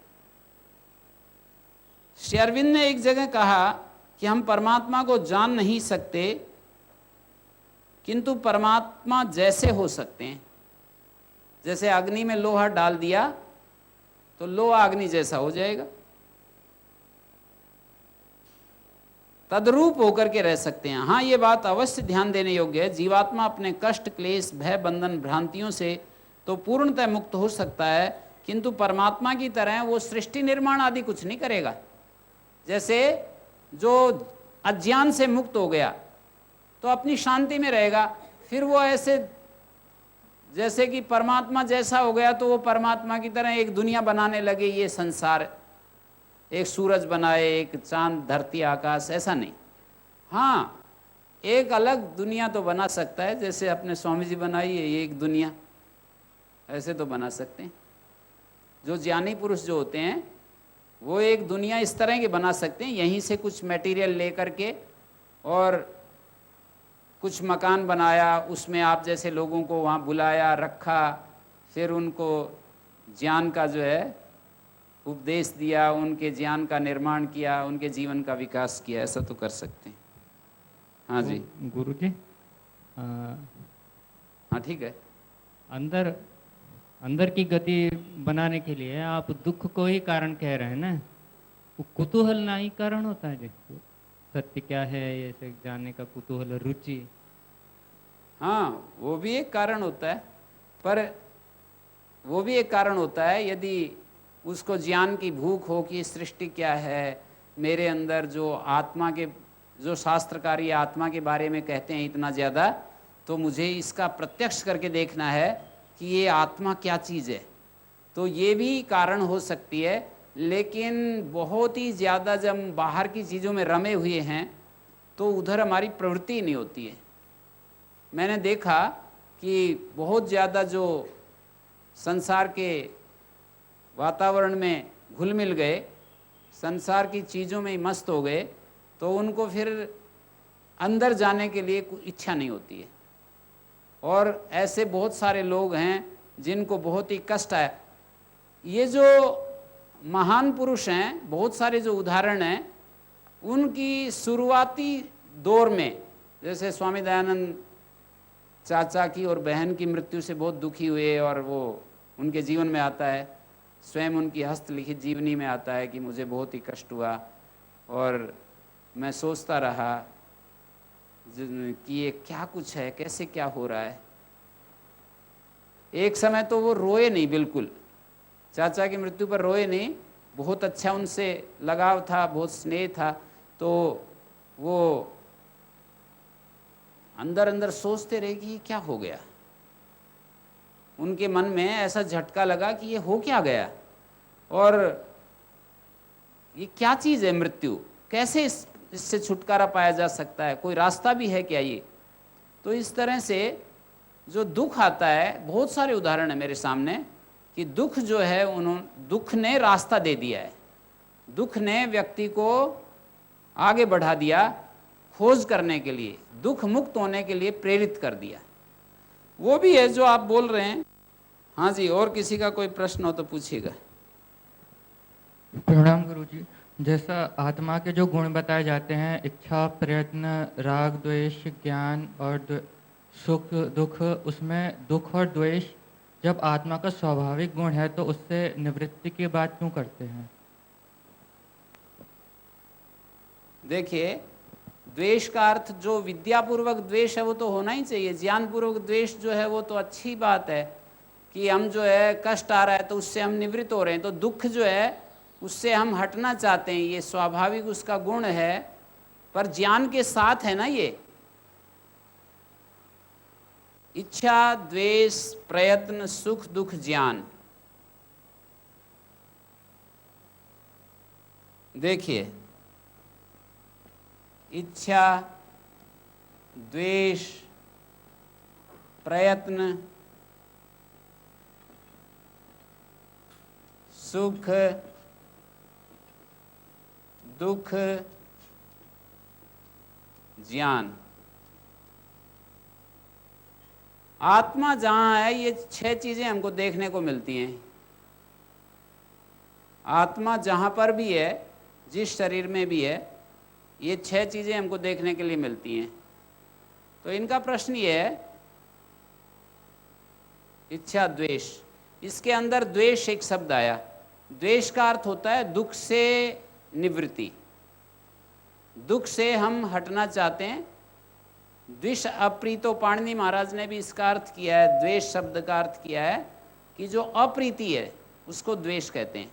श्री अरविंद ने एक जगह कहा कि हम परमात्मा को जान नहीं सकते, किंतु परमात्मा जैसे हो सकते हैं। जैसे अग्नि में लोहा डाल दिया तो लोहा अग्नि जैसा हो जाएगा, तद्रूप होकर के रह सकते हैं। हाँ, ये बात अवश्य ध्यान देने योग्य है, जीवात्मा अपने कष्ट, क्लेश, भय, बंधन, भ्रांतियों से तो पूर्णतः मुक्त हो सकता है, किंतु परमात्मा की तरह वो सृष्टि निर्माण आदि कुछ नहीं करेगा। जैसे जो अज्ञान से मुक्त हो गया तो अपनी शांति में रहेगा, फिर वो ऐसे जैसे कि परमात्मा जैसा हो गया तो वो परमात्मा की तरह एक दुनिया बनाने लगे, ये संसार, एक सूरज बनाए, एक चांद, धरती, आकाश, ऐसा नहीं। हाँ, एक अलग दुनिया तो बना सकता है, जैसे अपने स्वामी जी बनाई है ये एक दुनिया, ऐसे तो बना सकते हैं। जो ज्ञानी पुरुष जो होते हैं वो एक दुनिया इस तरह की बना सकते हैं, यहीं से कुछ मटेरियल लेकर के और कुछ मकान बनाया, उसमें आप जैसे लोगों को वहाँ बुलाया, रखा, फिर उनको ज्ञान का जो है उपदेश दिया, उनके ज्ञान का निर्माण किया, उनके जीवन का विकास किया, ऐसा तो कर सकते हैं। हाँ जी गुरु जी, हाँ ठीक है। अंदर अंदर की गति बनाने के लिए आप दुख को ही कारण कह रहे हैं ना, वो कुतूहल ना ही कारण होता है जी, सत्य क्या है ये सब जानने का कुतूहल, रुचि। हाँ वो भी एक कारण होता है, पर वो भी एक कारण होता है यदि उसको ज्ञान की भूख हो कि सृष्टि क्या है, मेरे अंदर जो आत्मा के, जो शास्त्रकारी आत्मा के बारे में कहते हैं इतना ज़्यादा, तो मुझे इसका प्रत्यक्ष करके देखना है कि ये आत्मा क्या चीज़ है, तो ये भी कारण हो सकती है। लेकिन बहुत ही ज़्यादा जब हम बाहर की चीज़ों में रमे हुए हैं तो उधर हमारी प्रवृत्ति नहीं होती है। मैंने देखा कि बहुत ज़्यादा जो संसार के वातावरण में घुल मिल गए, संसार की चीज़ों में ही मस्त हो गए, तो उनको फिर अंदर जाने के लिए कोई इच्छा नहीं होती है। और ऐसे बहुत सारे लोग हैं जिनको बहुत ही कष्ट आया। ये जो महान पुरुष हैं, बहुत सारे जो उदाहरण हैं, उनकी शुरुआती दौर में, जैसे स्वामी दयानंद चाचा की और बहन की मृत्यु से बहुत दुखी हुए, और वो उनके जीवन में आता है, स्वयं उनकी हस्तलिखित जीवनी में आता है कि मुझे बहुत ही कष्ट हुआ और मैं सोचता रहा कि ये क्या कुछ है, कैसे क्या हो रहा है। एक समय तो वो रोए नहीं, बिल्कुल चाचा की मृत्यु पर रोए नहीं, बहुत अच्छा उनसे लगाव था, बहुत स्नेह था, तो वो अंदर अंदर सोचते रहे कि ये क्या हो गया। उनके मन में ऐसा झटका लगा कि ये हो क्या गया, और ये क्या चीज़ है मृत्यु, कैसे इससे छुटकारा पाया जा सकता है, कोई रास्ता भी है क्या ये। तो इस तरह से जो दुख आता है, बहुत सारे उदाहरण है मेरे सामने कि दुख जो है, दुख ने रास्ता दे दिया है, दुख ने व्यक्ति को आगे बढ़ा दिया खोज करने के लिए, दुख मुक्त होने के लिए प्रेरित कर दिया। वो भी है जो आप बोल रहे हैं। हाँ जी, और किसी का कोई प्रश्न हो तो पूछिएगा। प्रणाम गुरुजी। जैसा आत्मा के जो गुण बताए जाते हैं, इच्छा, प्रयत्न, राग, द्वेष, ज्ञान और सुख दुख, उसमें दुख और द्वेष जब आत्मा का स्वाभाविक गुण है तो उससे निवृत्ति की बात क्यों करते हैं? देखिए, द्वेष का अर्थ जो विद्यापूर्वक द्वेष है वो तो होना ही चाहिए। ज्ञानपूर्वक द्वेष जो है वो तो अच्छी बात है कि हम जो है कष्ट आ रहा है तो उससे हम निवृत्त हो रहे हैं, तो दुख जो है उससे हम हटना चाहते हैं, ये स्वाभाविक उसका गुण है। पर ज्ञान के साथ है ना ये इच्छा, द्वेष, प्रयत्न, सुख दुख, ज्ञान। देखिए, इच्छा, द्वेष, प्रयत्न, सुख दुख, ज्ञान। आत्मा जहां है, ये 6 चीजें हमको देखने को मिलती हैं। आत्मा जहां पर भी है, जिस शरीर में भी है, ये 6 चीजें हमको देखने के लिए मिलती हैं। तो इनका प्रश्न ये है, इच्छा, द्वेष, इसके अंदर द्वेष एक शब्द आया। द्वेष का अर्थ होता है दुख से निवृत्ति, दुख से हम हटना चाहते हैं। द्वेष अप्रीतो, पाणिनि महाराज ने भी इसका अर्थ किया है, द्वेष शब्द का अर्थ किया है कि जो अप्रीति है उसको द्वेष कहते हैं।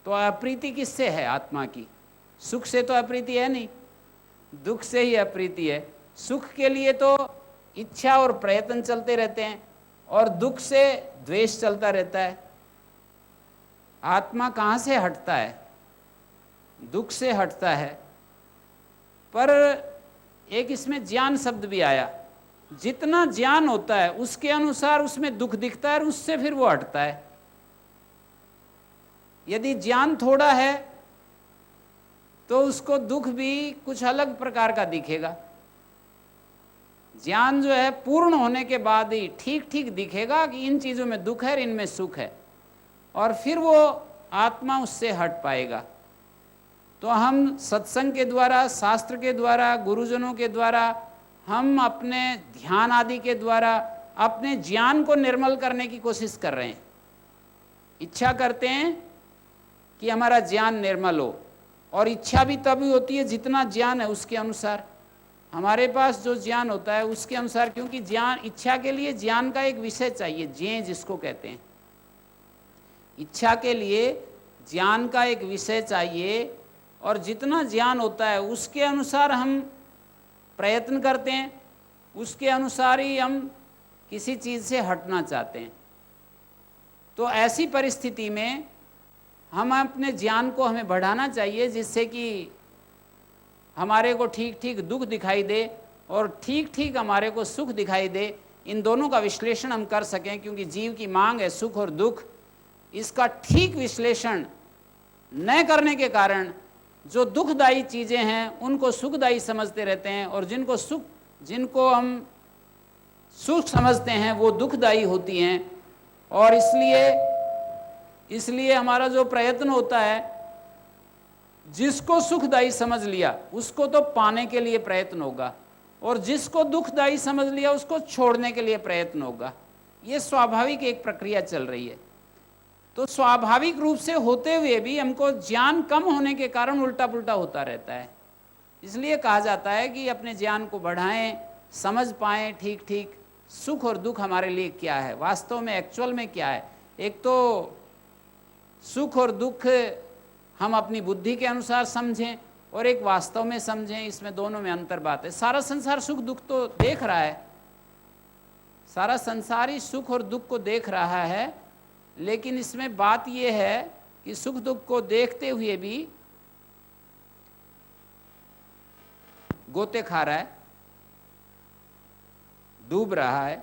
तो अप्रीति किससे है? आत्मा की। सुख से तो अप्रीति है नहीं, दुख से ही अप्रीति है। सुख के लिए तो इच्छा और प्रयत्न चलते रहते हैं और दुख से द्वेष चलता रहता है। आत्मा कहाँ से हटता है? दुख से हटता है। पर एक इसमें ज्ञान शब्द भी आया। जितना ज्ञान होता है उसके अनुसार उसमें दुख दिखता है और उससे फिर वो हटता है। यदि ज्ञान थोड़ा है तो उसको दुख भी कुछ अलग प्रकार का दिखेगा। ज्ञान जो है पूर्ण होने के बाद ही ठीक ठीक दिखेगा कि इन चीज़ों में दुख है और इनमें सुख है, और फिर वो आत्मा उससे हट पाएगा। तो हम सत्संग के द्वारा, शास्त्र के द्वारा, गुरुजनों के द्वारा, हम अपने ध्यान आदि के द्वारा अपने ज्ञान को निर्मल करने की कोशिश कर रहे हैं, इच्छा करते हैं कि हमारा ज्ञान निर्मल हो। और इच्छा भी तभी होती है जितना ज्ञान है उसके अनुसार। हमारे पास जो ज्ञान होता है उसके अनुसार, क्योंकि ज्ञान, इच्छा के लिए ज्ञान का एक विषय चाहिए, ज्ञेय जिसको कहते हैं। इच्छा के लिए ज्ञान का एक विषय चाहिए, और जितना ज्ञान होता है उसके अनुसार हम प्रयत्न करते हैं, उसके अनुसार ही हम किसी चीज़ से हटना चाहते हैं। तो ऐसी परिस्थिति में हम अपने ज्ञान को हमें बढ़ाना चाहिए, जिससे कि हमारे को ठीक ठीक दुख दिखाई दे और ठीक ठीक हमारे को सुख दिखाई दे। इन दोनों का विश्लेषण हम कर सकें, क्योंकि जीव की मांग है सुख और दुख। इसका ठीक विश्लेषण न करने के कारण जो दुखदायी चीज़ें हैं उनको सुखदायी समझते रहते हैं, और जिनको हम सुख समझते हैं वो दुखदायी होती हैं। और इसलिए हमारा जो प्रयत्न होता है, जिसको सुखदायी समझ लिया उसको तो पाने के लिए प्रयत्न होगा, और जिसको दुखदायी समझ लिया उसको छोड़ने के लिए प्रयत्न होगा। ये स्वाभाविक एक प्रक्रिया चल रही है। तो स्वाभाविक रूप से होते हुए भी हमको ज्ञान कम होने के कारण उल्टा पुल्टा होता रहता है। इसलिए कहा जाता है कि अपने ज्ञान को बढ़ाएं, समझ पाएं ठीक ठीक सुख और दुख हमारे लिए क्या है, वास्तव में एक्चुअल में क्या है। एक तो सुख और दुख हम अपनी बुद्धि के अनुसार समझें, और एक वास्तव में समझें, इसमें दोनों में अंतर बात है। सारा संसार सुख दुख तो देख रहा है, सारा संसार ही सुख और दुख को देख रहा है, लेकिन इसमें बात यह है कि सुख दुख को देखते हुए भी गोते खा रहा है, डूब रहा है।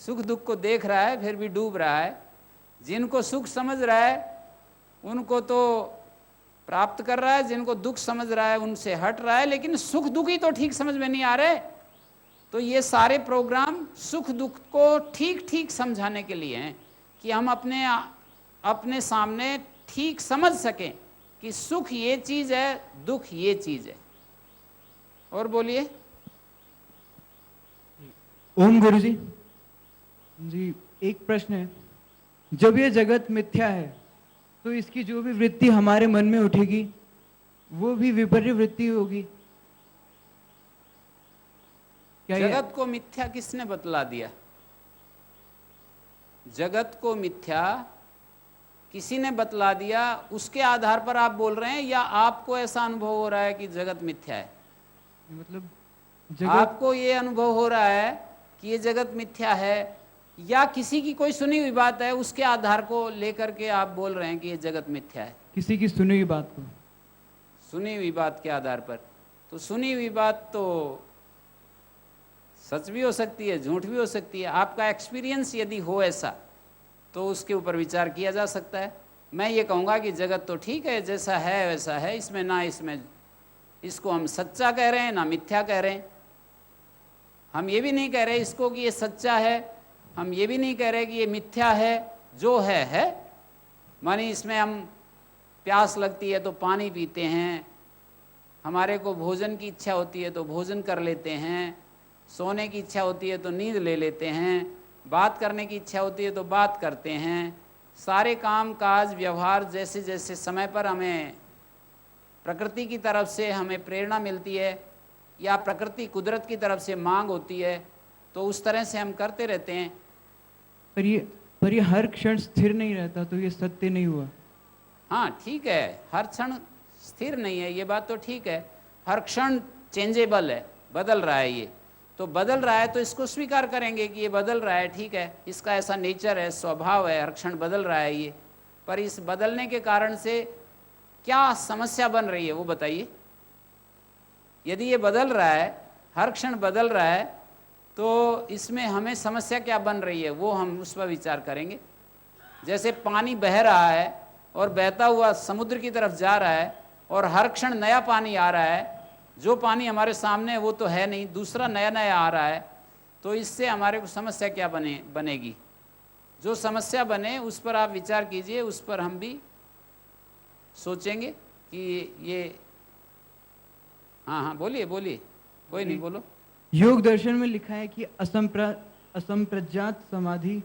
सुख दुख को देख रहा है फिर भी डूब रहा है। जिनको सुख समझ रहा है उनको तो प्राप्त कर रहा है, जिनको दुख समझ रहा है उनसे हट रहा है, लेकिन सुख दुख ही तो ठीक समझ में नहीं आ रहे। तो ये सारे प्रोग्राम सुख दुख को ठीक ठीक समझाने के लिए हैं, कि हम अपने सामने ठीक समझ सकें कि सुख ये चीज़ है, दुख ये चीज़ है। और बोलिए। ओम गुरुजी जी, एक प्रश्न है। जब ये जगत मिथ्या है तो इसकी जो भी वृत्ति हमारे मन में उठेगी वो भी विपरीत वृत्ति होगी क्या? जगत को मिथ्या किसने बतला दिया? जगत को मिथ्या किसी ने बतला दिया, उसके आधार पर आप बोल रहे हैं, या आपको ऐसा अनुभव हो रहा है कि जगत मिथ्या है? मतलब आपको ये अनुभव हो रहा है कि ये जगत मिथ्या है, या किसी की कोई सुनी हुई बात है उसके आधार को लेकर के आप बोल रहे हैं कि ये जगत मिथ्या है? किसी की सुनी हुई बात को, सुनी हुई बात के आधार पर। तो सुनी हुई बात तो सच भी हो सकती है, झूठ भी हो सकती है। आपका एक्सपीरियंस यदि हो ऐसा तो उसके ऊपर विचार किया जा सकता है। मैं ये कहूँगा कि जगत तो ठीक है, जैसा है वैसा है, इसमें इसको हम सच्चा कह रहे हैं ना मिथ्या कह रहे हैं। हम ये भी नहीं कह रहे इसको कि ये सच्चा है, हम ये भी नहीं कह रहे कि ये मिथ्या है। जो है। मानी इसमें हम प्यास लगती है तो पानी पीते हैं, हमारे को भोजन की इच्छा होती है तो भोजन कर लेते हैं, सोने की इच्छा होती है तो नींद ले लेते हैं, बात करने की इच्छा होती है तो बात करते हैं। सारे काम काज व्यवहार जैसे जैसे समय पर हमें प्रकृति की तरफ से हमें प्रेरणा मिलती है, या प्रकृति कुदरत की तरफ से मांग होती है, तो उस तरह से हम करते रहते हैं। पर ये हर क्षण स्थिर नहीं रहता, तो ये सत्य नहीं हुआ। हाँ ठीक है, हर क्षण स्थिर नहीं है, ये बात तो ठीक है। हर क्षण चेंजेबल है, बदल रहा है। ये तो बदल रहा है तो इसको स्वीकार करेंगे कि ये बदल रहा है, ठीक है, इसका ऐसा नेचर है, स्वभाव है, हर क्षण बदल रहा है ये। पर इस बदलने के कारण से क्या समस्या बन रही है वो बताइए। यदि ये बदल रहा है, हर क्षण बदल रहा है, तो इसमें हमें समस्या क्या बन रही है वो हम उस पर विचार करेंगे। जैसे पानी बह रहा है और बहता हुआ समुद्र की तरफ जा रहा है, और हर क्षण नया पानी आ रहा है, जो पानी हमारे सामने है वो तो है नहीं, दूसरा नया नया आ रहा है, तो इससे हमारे को समस्या क्या बनेगी। जो समस्या बने उस पर आप विचार कीजिए, उस पर हम भी सोचेंगे कि ये। हाँ हाँ बोलिए बोलिए, कोई नहीं, बोलो। योग दर्शन में लिखा है कि असंप्रज्ञात समाधि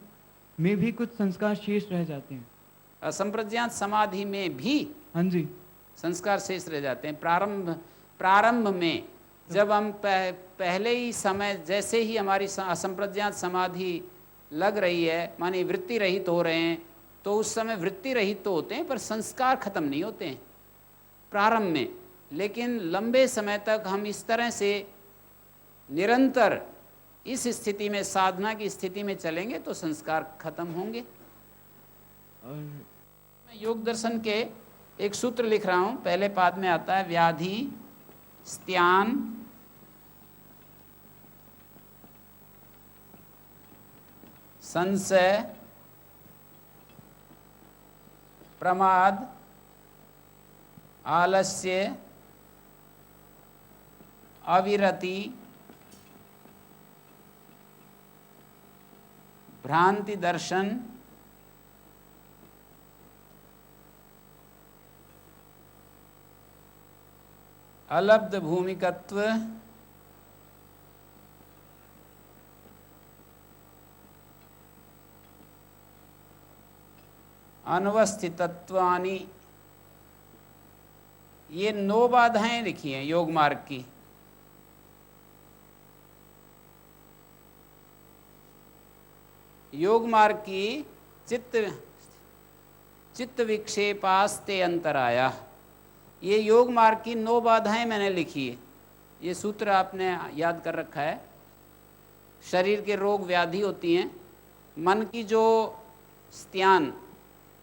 में भी कुछ संस्कार शेष रह जाते हैं। असंप्रज्ञात समाधि में भी हाँ जी। संस्कार शेष रह जाते हैं। प्रारंभ में जब हम पहले ही समय, जैसे ही हमारी असंप्रज्ञात समाधि लग रही है, माने वृत्ति रहित हो रहे हैं, तो उस समय वृत्ति रहित तो होते हैं पर संस्कार खत्म नहीं होते हैं प्रारंभ में। लेकिन लंबे समय तक हम इस तरह से निरंतर इस स्थिति में, साधना की स्थिति में चलेंगे तो संस्कार खत्म होंगे। और मैं योग दर्शन के एक सूत्र लिख रहा हूं, पहले पाद में आता है व्याधि स्त्यान संशय प्रमाद आलस्य अविरति भ्रांति दर्शन अलब्ध भूमिकत्व अनवस्थितत्वानि, ये 9 बाधाएं लिखी हैं योग मार्ग की। योग मार्ग की चित्त विक्षेपास्ते अंतराया, ये योग मार्ग की 9 बाधाएं मैंने लिखी है। ये सूत्र आपने याद कर रखा है। शरीर के रोग व्याधि होती हैं, मन की जो स्त्यान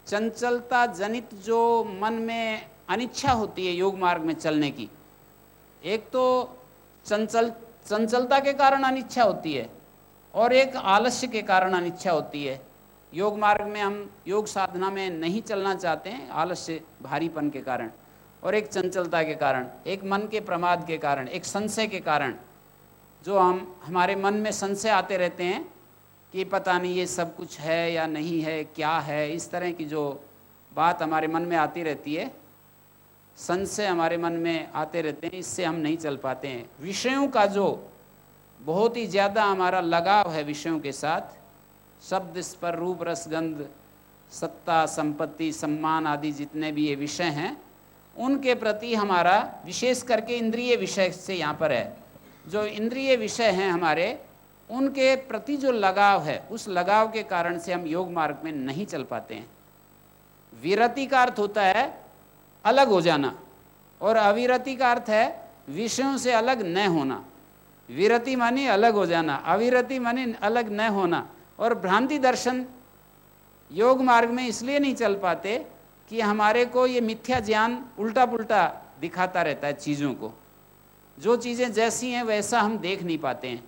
चंचलता जनित जो मन में अनिच्छा होती है योग मार्ग में चलने की, एक तो चंचलता के कारण अनिच्छा होती है और एक आलस्य के कारण अनिच्छा होती है। योग मार्ग में हम योग साधना में नहीं चलना चाहते हैं आलस्य भारीपन के कारण, और एक चंचलता के कारण, एक मन के प्रमाद के कारण, एक संशय के कारण, जो हमारे मन में संशय आते रहते हैं कि पता नहीं ये सब कुछ है या नहीं है, क्या है, इस तरह की जो बात हमारे मन में आती रहती है, संशय हमारे मन में आते रहते हैं, इससे हम नहीं चल पाते हैं। विषयों का जो बहुत ही ज़्यादा हमारा लगाव है विषयों के साथ, शब्द स्पर्श रूप रस गंध सत्ता संपत्ति सम्मान आदि जितने भी ये विषय हैं, उनके प्रति हमारा विशेष करके इंद्रिय विषय से यहाँ पर है, जो इंद्रिय विषय हैं हमारे, उनके प्रति जो लगाव है, उस लगाव के कारण से हम योग मार्ग में नहीं चल पाते हैं। विरति का अर्थ होता है अलग हो जाना, और अविरति का अर्थ है विषयों से अलग न होना। विरति माने अलग हो जाना, अविरति माने अलग न होना। और भ्रांति दर्शन योग मार्ग में इसलिए नहीं चल पाते कि हमारे को ये मिथ्या ज्ञान उल्टा पुल्टा दिखाता रहता है चीज़ों को, जो चीज़ें जैसी हैं वैसा हम देख नहीं पाते हैं।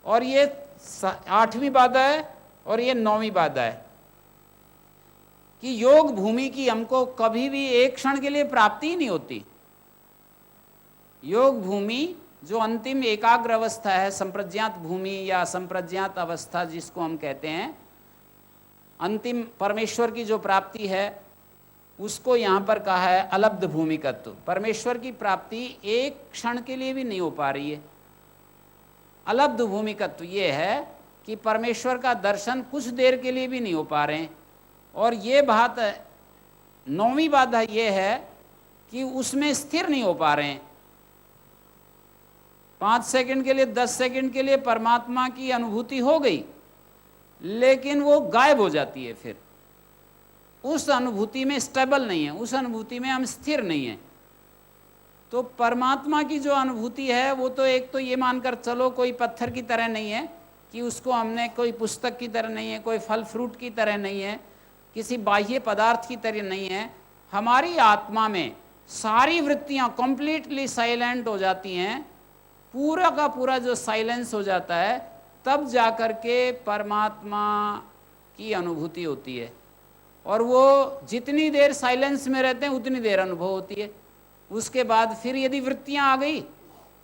और ये 8वीं बाधा है और ये 9वीं बाधा है कि योग भूमि की हमको कभी भी एक क्षण के लिए प्राप्ति ही नहीं होती। योग भूमि जो अंतिम एकाग्र अवस्था है, संप्रज्ञात भूमि या संप्रज्ञात अवस्था जिसको हम कहते हैं, अंतिम परमेश्वर की जो प्राप्ति है, उसको यहाँ पर कहा है अलब्ध भूमिकत्व। परमेश्वर की प्राप्ति एक क्षण के लिए भी नहीं हो पा रही है। अलब्ध भूमिकत्व ये है कि परमेश्वर का दर्शन कुछ देर के लिए भी नहीं हो पा रहे हैं। और ये बात 9वीं बाधा ये है कि उसमें स्थिर नहीं हो पा रहे हैं। 5 सेकंड के लिए 10 सेकंड के लिए परमात्मा की अनुभूति हो गई, लेकिन वो गायब हो जाती है। फिर उस अनुभूति में स्टेबल नहीं है, उस अनुभूति में हम स्थिर नहीं हैं। तो परमात्मा की जो अनुभूति है वो तो एक तो ये मानकर चलो कोई पत्थर की तरह नहीं है कि उसको हमने, कोई पुस्तक की तरह नहीं है, कोई फल फ्रूट की तरह नहीं है, किसी बाह्य पदार्थ की तरह नहीं है। हमारी आत्मा में सारी वृत्तियां कंप्लीटली साइलेंट हो जाती हैं, पूरा का पूरा जो साइलेंस हो जाता है, तब जाकर के परमात्मा की अनुभूति होती है। और वो जितनी देर साइलेंस में रहते हैं उतनी देर अनुभव होती है। उसके बाद फिर यदि वृत्तियां आ गई,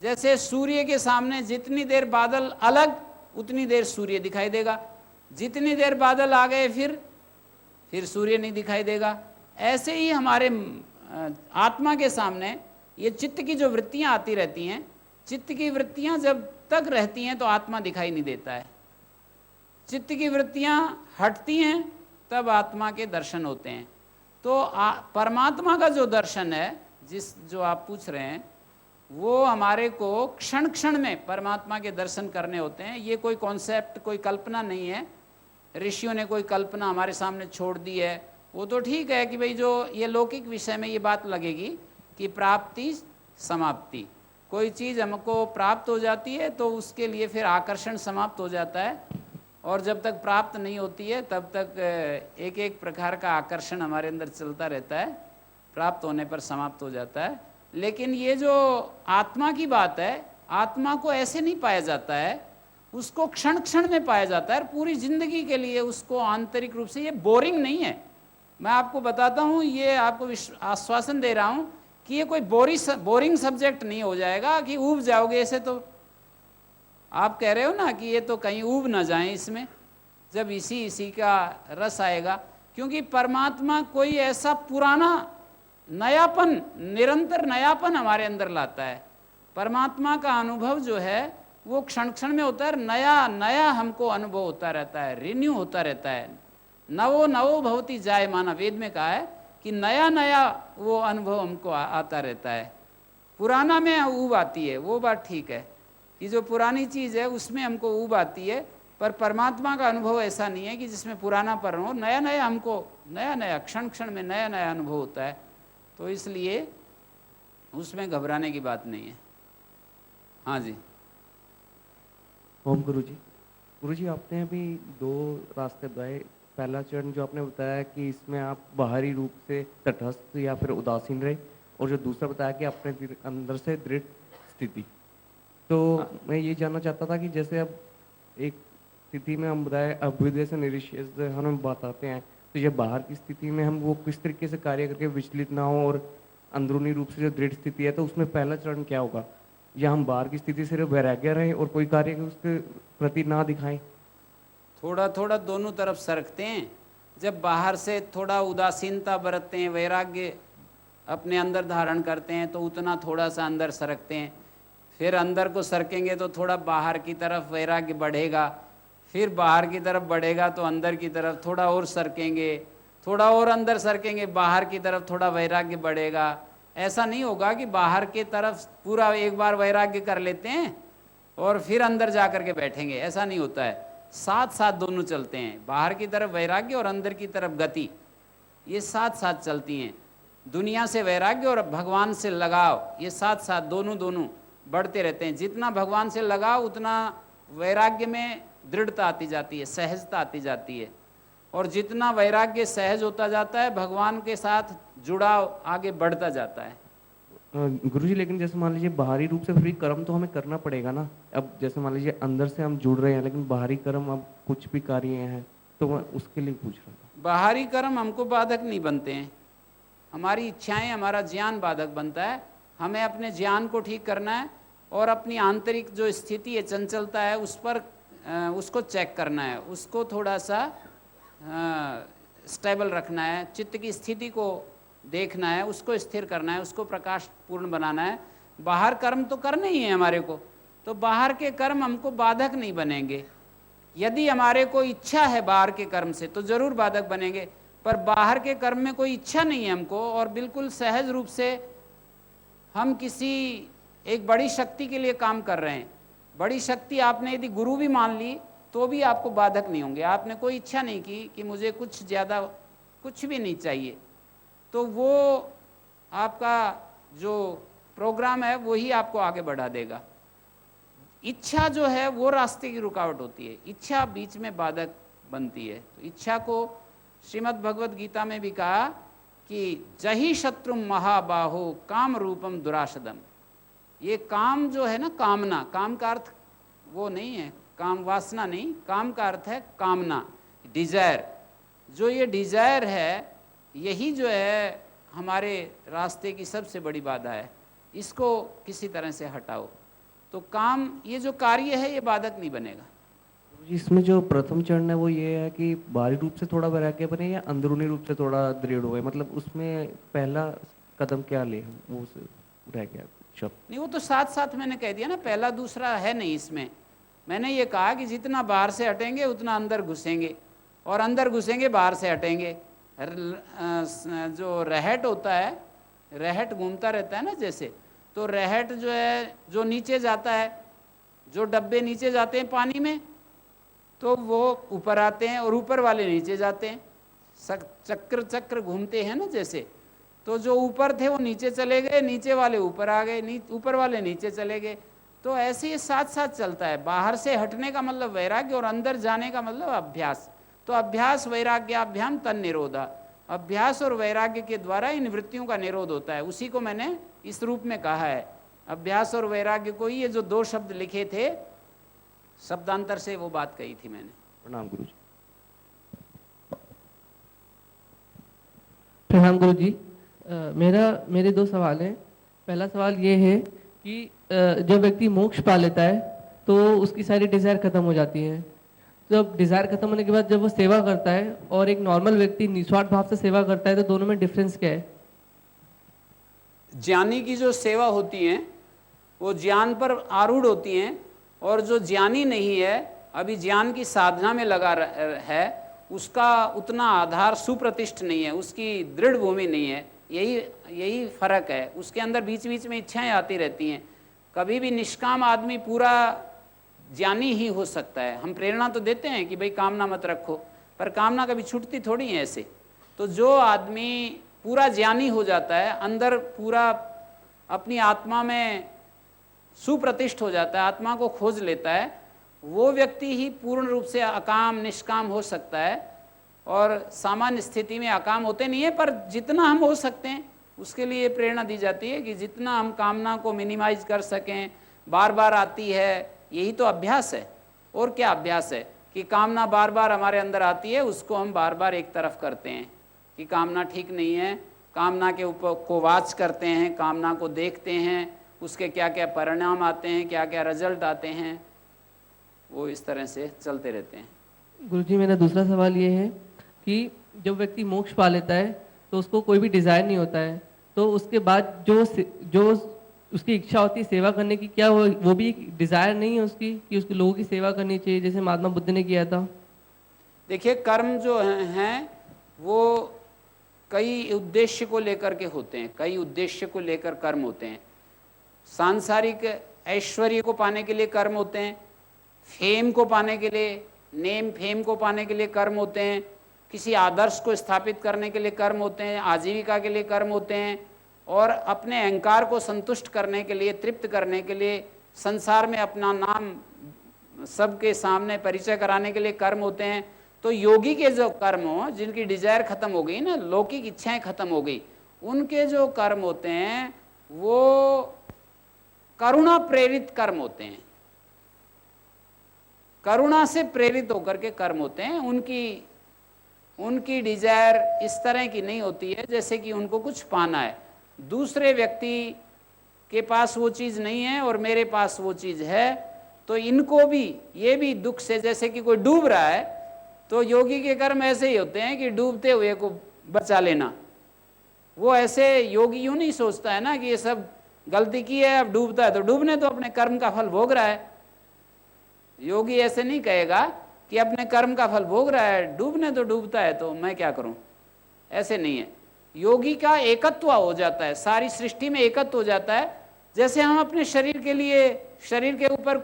जैसे सूर्य के सामने जितनी देर बादल अलग, उतनी देर सूर्य दिखाई देगा। जितनी देर बादल आ गए फिर सूर्य नहीं दिखाई देगा। ऐसे ही हमारे आत्मा के सामने ये चित्त की जो वृत्तियां आती रहती हैं, चित्त की वृत्तियां जब तक रहती हैं तो आत्मा दिखाई नहीं देता है। चित्त की वृत्तियां हटती हैं तब आत्मा के दर्शन होते हैं। तो परमात्मा का जो दर्शन है, जो आप पूछ रहे हैं, वो हमारे को क्षण क्षण में परमात्मा के दर्शन करने होते हैं। ये कोई कॉन्सेप्ट, कोई कल्पना नहीं है, ऋषियों ने कोई कल्पना हमारे सामने छोड़ दी है। वो तो ठीक है कि भाई जो ये लौकिक विषय में ये बात लगेगी कि प्राप्ति समाप्ति, कोई चीज़ हमको प्राप्त हो जाती है तो उसके लिए फिर आकर्षण समाप्त हो जाता है, और जब तक प्राप्त नहीं होती है तब तक एक एक प्रकार का आकर्षण हमारे अंदर चलता रहता है, प्राप्त होने पर समाप्त हो जाता है। लेकिन ये जो आत्मा की बात है, आत्मा को ऐसे नहीं पाया जाता है, उसको क्षण क्षण में पाया जाता है, पूरी जिंदगी के लिए उसको आंतरिक रूप से। ये बोरिंग नहीं है, मैं आपको बताता हूँ, ये आपको आश्वासन दे रहा हूँ कि ये कोई बोरिंग सब्जेक्ट नहीं हो जाएगा कि ऊब जाओगे। ऐसे तो आप कह रहे हो ना कि ये तो कहीं ऊब ना जाए इसमें, जब इसी का रस आएगा। क्योंकि परमात्मा कोई ऐसा पुराना नयापन, निरंतर नयापन हमारे अंदर लाता है। परमात्मा का अनुभव जो है वो क्षण क्षण में होता है, नया नया हमको अनुभव होता रहता है, रिन्यू होता रहता है। नवो नवो भवति जायमाना, वेद में कहा है कि नया नया वो अनुभव हमको आता रहता है। पुराना में ऊब आती है, वो बात ठीक है कि जो पुरानी चीज़ है उसमें हमको ऊब आती है, पर परमात्मा का अनुभव ऐसा नहीं है कि जिसमें पुराना पर हो, नया नया हमको नया नया क्षण क्षण में नया नया अनुभव होता है। तो इसलिए उसमें घबराने की बात नहीं है। हाँ जी। ओम गुरुजी आपने अभी दो रास्ते बताए। पहला चरण जो आपने बताया कि इसमें आप बाहरी रूप से तटस्थ या फिर उदासीन रहे, और जो दूसरा बताया कि अपने अंदर से दृढ़ स्थिति। तो मैं ये जानना चाहता था कि जैसे अब एक स्थिति में हम बताए अभ्युदय से निरीश्य हम बात आते हैं, तो ये बाहर की स्थिति में हम वो किस तरीके से कार्य करके विचलित ना हो, और अंदरूनी रूप से जो दृढ़ स्थिति है, तो उसमें पहला चरण क्या होगा? या हम बाहर की स्थिति से वैराग्य रहें और कोई कार्य उसके प्रति ना दिखाएं? थोड़ा थोड़ा दोनों तरफ सरकते हैं। जब बाहर से थोड़ा उदासीनता बरतते हैं, वैराग्य अपने अंदर धारण करते हैं, तो उतना थोड़ा सा अंदर सरकते हैं। फिर अंदर को सरकेंगे तो थोड़ा बाहर की तरफ वैराग्य बढ़ेगा, फिर बाहर की तरफ बढ़ेगा तो अंदर की तरफ थोड़ा और सरकेंगे, थोड़ा और अंदर सरकेंगे, बाहर की तरफ थोड़ा वैराग्य बढ़ेगा। ऐसा नहीं होगा कि बाहर की तरफ पूरा एक बार वैराग्य कर लेते हैं और फिर अंदर जा कर के बैठेंगे, ऐसा नहीं होता है। साथ साथ दोनों चलते हैं, बाहर की तरफ वैराग्य और अंदर की तरफ गति, ये साथ साथ चलती हैं। दुनिया से वैराग्य और भगवान से लगाव, ये साथ साथ दोनों बढ़ते रहते हैं। जितना भगवान से लगाव उतना वैराग्य में दृढ़ता आती जाती है, सहजता आती जाती है, और जितना वैराग्य सहज होता जाता है भगवान के साथ जुड़ाव आगे बढ़ता जाता है। गुरुजी लेकिन जैसे मान लीजिए बाहरी रूप से फ्री कर्म तो हमें करना पड़ेगा ना। अब जैसे मान लीजिए अंदर से हम जुड़ रहे हैं लेकिन बाहरी कर्म अब कुछ भी कार्य हैं, तो मैं उसके लिए पूछ रहा था। बाहरी कर्म हमको बाधक नहीं बनते हैं, हमारी इच्छाएं, हमारा ज्ञान बाधक बनता है। हमें अपने ज्ञान को ठीक करना है और अपनी आंतरिक जो स्थिति है, चंचलता है, उस पर उसको चेक करना है, उसको थोड़ा सा स्टेबल रखना है, चित्त की स्थिति को देखना है, उसको स्थिर करना है, उसको प्रकाश पूर्ण बनाना है। बाहर कर्म तो करने ही है हमारे को, तो बाहर के कर्म हमको बाधक नहीं बनेंगे। यदि हमारे को इच्छा है बाहर के कर्म से तो जरूर बाधक बनेंगे, पर बाहर के कर्म में कोई इच्छा नहीं है हमको, और बिल्कुल सहज रूप से हम किसी एक बड़ी शक्ति के लिए काम कर रहे हैं। बड़ी शक्ति आपने यदि गुरु भी मान ली तो भी आपको बाधक नहीं होंगे। आपने कोई इच्छा नहीं की कि मुझे कुछ ज़्यादा कुछ भी नहीं चाहिए, तो वो आपका जो प्रोग्राम है वही आपको आगे बढ़ा देगा। इच्छा जो है वो रास्ते की रुकावट होती है, इच्छा बीच में बाधक बनती है। तो इच्छा को श्रीमद् भगवद गीता में भी कहा कि जही शत्रु महाबाहो काम रूपम दुराशदम। ये काम जो है ना, कामना, काम का अर्थ वो नहीं है काम वासना नहीं, काम का अर्थ है कामना, डिजायर। जो ये डिजायर है यही जो है हमारे रास्ते की सबसे बड़ी बाधा है, इसको किसी तरह से हटाओ तो काम, ये जो कार्य है ये बाधक नहीं बनेगा। इसमें जो प्रथम चरण है वो ये है कि बाहरी रूप से थोड़ा वैराग्य बने या अंदरूनी रूप से थोड़ा दृढ़ हो, मतलब उसमें पहला कदम क्या ले, वो रह गया शब्द। नहीं, वो तो साथ साथ मैंने कह दिया ना, पहला दूसरा है नहीं इसमें। मैंने ये कहा कि जितना बाहर से हटेंगे उतना अंदर घुसेंगे, और अंदर घुसेंगे बाहर से हटेंगे। जो रहट होता है, रहट घूमता रहता है ना जैसे, तो रहट जो है जो नीचे जाता है, जो डब्बे नीचे जाते हैं पानी में, तो वो ऊपर आते हैं और ऊपर वाले नीचे जाते हैं। चक्र चक्र घूमते हैं ना जैसे, तो जो ऊपर थे वो नीचे चले गए, नीचे वाले ऊपर आ गए, ऊपर वाले नीचे चले गए। तो ऐसे ही साथ साथ चलता है। बाहर से हटने का मतलब वैराग्य और अंदर जाने का मतलब अभ्यास। तो अभ्यास वैराग्याभ्याम तन निरोधा, अभ्यास और वैराग्य के द्वारा इन वृत्तियों का निरोध होता है। उसी को मैंने इस रूप में कहा है, अभ्यास और वैराग्य को। ये जो दो शब्द लिखे थे शब्दांतर से, वो बात कही थी मैंने। प्रणाम गुरु जी। प्रणाम गुरु जी। मेरे दो सवाल हैं। पहला सवाल ये है कि जब व्यक्ति मोक्ष पा लेता है तो उसकी सारी डिज़ायर खत्म हो जाती है। जब डिज़ायर खत्म होने के बाद जब वो सेवा करता है और एक नॉर्मल व्यक्ति निस्वार्थ भाव से सेवा करता है, तो दोनों में डिफरेंस क्या है? ज्ञानी की जो सेवा होती है वो ज्ञान पर आरूढ़ होती हैं, और जो ज्ञानी नहीं है, अभी ज्ञान की साधना में लगा है, उसका उतना आधार सुप्रतिष्ठ नहीं है, उसकी दृढ़ भूमि नहीं है। यही फर्क है। उसके अंदर बीच बीच में इच्छाएं आती रहती हैं। कभी भी निष्काम आदमी पूरा ज्ञानी ही हो सकता है। हम प्रेरणा तो देते हैं कि भाई कामना मत रखो, पर कामना कभी छूटती थोड़ी है ऐसे। तो जो आदमी पूरा ज्ञानी हो जाता है, अंदर पूरा अपनी आत्मा में सुप्रतिष्ठ हो जाता है, आत्मा को खोज लेता है, वो व्यक्ति ही पूर्ण रूप से अकाम निष्काम हो सकता है। और सामान्य स्थिति में अकाम होते नहीं है, पर जितना हम हो सकते हैं उसके लिए प्रेरणा दी जाती है कि जितना हम कामना को मिनिमाइज कर सकें। बार बार आती है, यही तो अभ्यास है। और क्या अभ्यास है कि कामना बार बार हमारे अंदर आती है, उसको हम बार बार एक तरफ करते हैं कि कामना ठीक नहीं है, कामना के ऊपर को वाच करते हैं, कामना को देखते हैं, उसके क्या क्या परिणाम आते हैं, क्या क्या रिजल्ट आते हैं, वो इस तरह से चलते रहते हैं। गुरुजी, मेरा दूसरा सवाल ये है कि जब व्यक्ति मोक्ष पा लेता है तो उसको कोई भी डिज़ायर नहीं होता है, तो उसके बाद जो उसकी इच्छा होती है सेवा करने की, क्या वो भी एक डिज़ायर नहीं है उसकी कि उसके लोगों की सेवा करनी चाहिए, जैसे महात्मा बुद्ध ने किया था? देखिए, कर्म जो हैं वो कई उद्देश्य को लेकर के होते हैं, कई उद्देश्य को लेकर कर्म होते हैं। सांसारिक ऐश्वर्य को पाने के लिए कर्म होते हैं, फेम को पाने के लिए, नेम फेम को पाने के लिए कर्म होते हैं, किसी आदर्श को स्थापित करने के लिए कर्म होते हैं, आजीविका के लिए कर्म होते हैं, और अपने अहंकार को संतुष्ट करने के लिए, तृप्त करने के लिए, संसार में अपना नाम सबके सामने परिचय कराने के लिए कर्म होते हैं। तो योगी के जो कर्म हो, जिनकी डिजायर खत्म हो गई ना, लौकिक इच्छाएं खत्म हो गई, उनके जो कर्म होते हैं वो करुणा प्रेरित कर्म होते हैं। करुणा से प्रेरित होकर के कर्म होते हैं। उनकी डिजायर इस तरह की नहीं होती है जैसे कि उनको कुछ पाना है। दूसरे व्यक्ति के पास वो चीज़ नहीं है और मेरे पास वो चीज़ है, तो इनको भी ये भी दुख से, जैसे कि कोई डूब रहा है तो योगी के कर्म ऐसे ही होते हैं कि डूबते हुए को बचा लेना। वो ऐसे योगी यूँ नहीं सोचता है ना कि ये सब गलती की है, अब डूबता है तो डूबने तो, अपने कर्म का फल भोग रहा है। योगी ऐसे नहीं कहेगा कि अपने कर्म का फल भोग रहा है, डूबने तो डूबता है तो मैं क्या करूं, ऐसे नहीं है। योगी का एकत्व हो जाता है, सारी सृष्टि में एकत्व हो जाता है। जैसे हम अपने शरीर के लिए, शरीर के ऊपर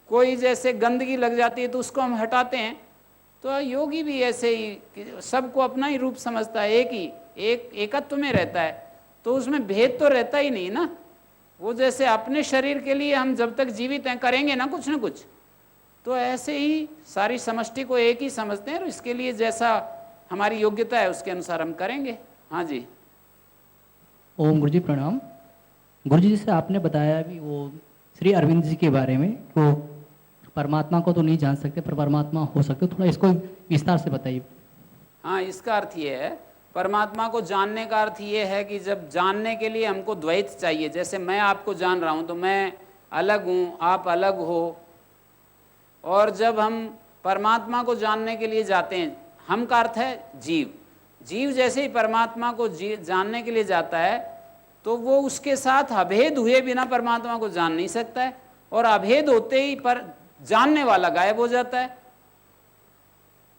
कोई जैसे गंदगी लग जाती है तो उसको हम हटाते हैं, तो योगी भी ऐसे ही सबको अपना ही रूप समझता है, एकत्व में रहता है, तो उसमें भेद तो रहता ही नहीं ना। वो जैसे अपने शरीर के लिए हम जब तक जीवित हैं करेंगे ना कुछ, तो ऐसे ही सारी समष्टि को एक ही समझते हैं, और इसके लिए जैसा हमारी योग्यता है उसके अनुसार हम करेंगे। हाँ जी। ओम गुरुजी प्रणाम। गुरुजी, जैसे आपने बताया अभी वो श्री अरविंद जी के बारे में, वो परमात्मा को तो नहीं जान सकते पर परमात्मा हो सकते, थोड़ा इसको विस्तार से बताइए। हाँ, इसका अर्थ ये है, परमात्मा को जानने का अर्थ ये है कि जब जानने के लिए हमको द्वैत चाहिए, जैसे मैं आपको जान रहा हूँ तो मैं अलग हूँ, आप अलग हो, और जब हम परमात्मा को जानने के लिए जाते हैं, हम का अर्थ है जीव जैसे ही परमात्मा को जानने के लिए जाता है तो वो उसके साथ अभेद हुए बिना परमात्मा को जान नहीं सकता है। और अभेद होते ही पर जानने वाला गायब हो जाता है।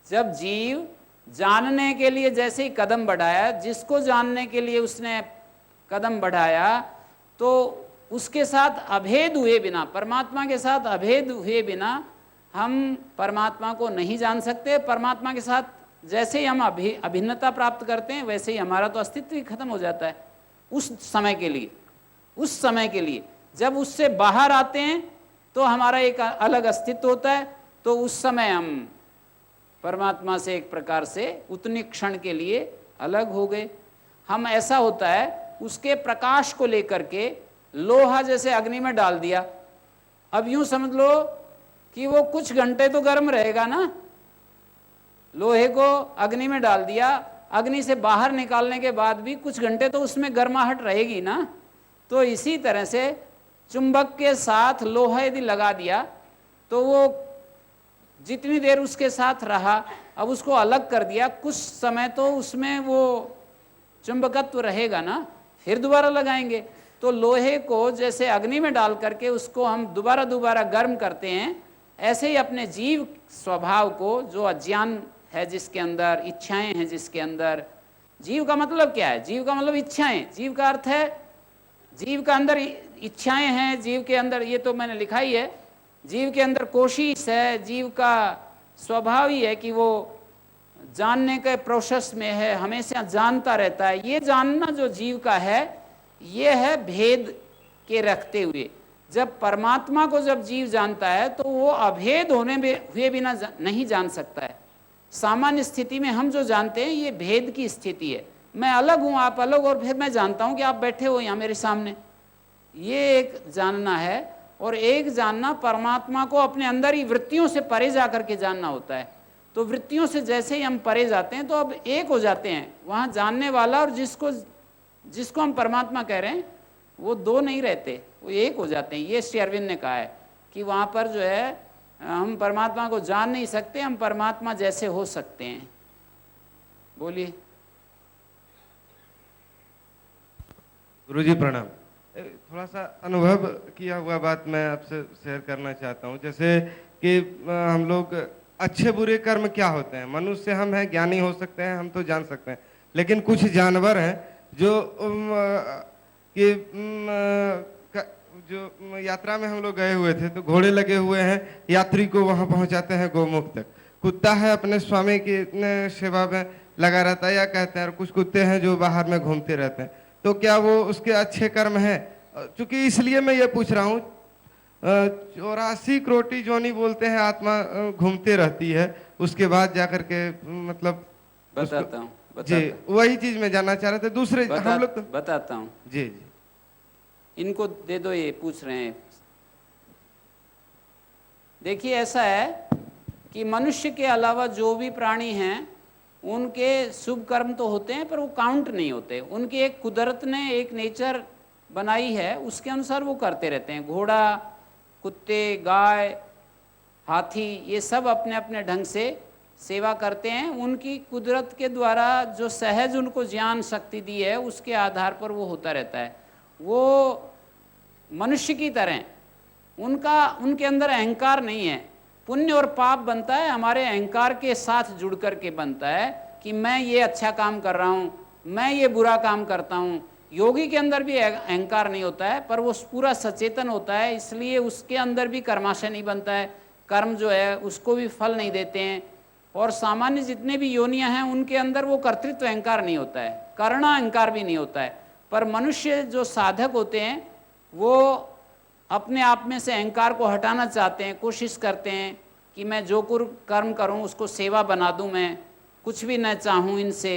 जब जीव जानने के लिए जैसे ही कदम बढ़ाया, जिसको जानने के लिए उसने कदम बढ़ाया, तो उसके साथ अभेद हुए बिना, परमात्मा के साथ अभेद हुए बिना हम परमात्मा को नहीं जान सकते। परमात्मा के साथ जैसे ही हम अभिन्नता प्राप्त करते हैं, वैसे ही हमारा तो अस्तित्व ही खत्म हो जाता है उस समय के लिए। उस समय के लिए जब उससे बाहर आते हैं तो हमारा एक अलग अस्तित्व होता है, तो उस समय हम परमात्मा से एक प्रकार से उतने क्षण के लिए अलग हो गए। हम, ऐसा होता है, उसके प्रकाश को लेकर के लोहा जैसे अग्नि में डाल दिया, अब यूं समझ लो कि वो कुछ घंटे तो गर्म रहेगा ना। लोहे को अग्नि में डाल दिया, अग्नि से बाहर निकालने के बाद भी कुछ घंटे तो उसमें गर्माहट रहेगी ना। तो इसी तरह से चुंबक के साथ लोहा यदि लगा दिया तो वो जितनी देर उसके साथ रहा, अब उसको अलग कर दिया, कुछ समय तो उसमें वो चुंबकत्व रहेगा ना, फिर दोबारा लगाएंगे। तो लोहे को जैसे अग्नि में डाल करके उसको हम दोबारा दोबारा गर्म करते हैं, ऐसे ही अपने जीव स्वभाव को, जो अज्ञान है जिसके अंदर, इच्छाएं हैं जिसके अंदर, जीव का मतलब क्या है? जीव का मतलब इच्छाएं। जीव का अर्थ है, जीव का अंदर इच्छाएं हैं, जीव के अंदर, ये तो मैंने लिखा ही है, जीव के अंदर कोशिश है, जीव का स्वभाव ही है कि वो जानने के प्रोसेस में है, हमेशा जानता रहता है। ये जानना जो जीव का है, ये है भेद के रखते हुए। जब परमात्मा को जब जीव जानता है तो वो अभेद होने हुए बिना नहीं जान सकता है। सामान्य स्थिति में हम जो जानते हैं ये भेद की स्थिति है, मैं अलग हूँ, आप अलग, और फिर मैं जानता हूँ कि आप बैठे हो यहाँ मेरे सामने, ये एक जानना है। और एक जानना परमात्मा को अपने अंदर ही वृत्तियों से परे जा करके जानना होता है। तो वृत्तियों से जैसे ही हम परे जाते हैं तो अब एक हो जाते हैं, वहाँ जानने वाला और जिसको हम परमात्मा कह रहे हैं वो दो नहीं रहते, वो एक हो जाते हैं। ये श्री अरविंद ने कहा है कि वहाँ पर जो है हम परमात्मा को जान नहीं सकते, हम परमात्मा जैसे हो सकते हैं। बोलिए। गुरुजी प्रणाम। थोड़ा सा अनुभव किया हुआ बात मैं आपसे शेयर करना चाहता हूँ। जैसे कि हम लोग, अच्छे बुरे कर्म क्या होते हैं, मनुष्य हम हैं, ज्ञानी हो सकते हैं, हम तो जान सकते हैं, लेकिन कुछ जानवर हैं जो जो यात्रा में हम लोग गए हुए थे, तो घोड़े लगे हुए हैं, यात्री को वहां पहुंचाते हैं गोमुख तक। कुत्ता है अपने स्वामी की सेवा में लगा रहता है, या कहते हैं, और कुछ कुत्ते हैं जो बाहर में घूमते रहते हैं। तो क्या वो उसके अच्छे कर्म हैं? चूंकि इसलिए मैं ये पूछ रहा हूँ, 84 करोटी जोनी बोलते हैं आत्मा घूमते रहती है, उसके बाद जाकर के मतलब बताता हूँ जी, वही चीज मैं जानना चाह रहे थे। दूसरे हम लोग तो बताता हूँ जी जी, इनको दे दो, ये पूछ रहे हैं। देखिए, ऐसा है कि मनुष्य के अलावा जो भी प्राणी हैं उनके शुभ कर्म तो होते हैं, पर वो काउंट नहीं होते। उनकी एक कुदरत ने एक नेचर बनाई है, उसके अनुसार वो करते रहते हैं। घोड़ा, कुत्ते, गाय, हाथी, ये सब अपने अपने ढंग से सेवा करते हैं। उनकी कुदरत के द्वारा जो सहज उनको ज्ञान शक्ति दी है, उसके आधार पर वो होता रहता है। वो मनुष्य की तरह, उनके अंदर अहंकार नहीं है। पुण्य और पाप बनता है हमारे अहंकार के साथ जुड़ करके बनता है कि मैं ये अच्छा काम कर रहा हूँ, मैं ये बुरा काम करता हूँ। योगी के अंदर भी अहंकार नहीं होता है, पर वो पूरा सचेतन होता है, इसलिए उसके अंदर भी कर्माशय नहीं बनता है, कर्म जो है उसको भी फल नहीं देते हैं। और सामान्य जितने भी योनियां हैं उनके अंदर वो कर्तृत्व अहंकार नहीं होता है, करुणा अहंकार भी नहीं होता है। पर मनुष्य जो साधक होते हैं वो अपने आप में से अहंकार को हटाना चाहते हैं, कोशिश करते हैं कि मैं जो कर्म करूं उसको सेवा बना दूं, मैं कुछ भी न चाहूं इनसे।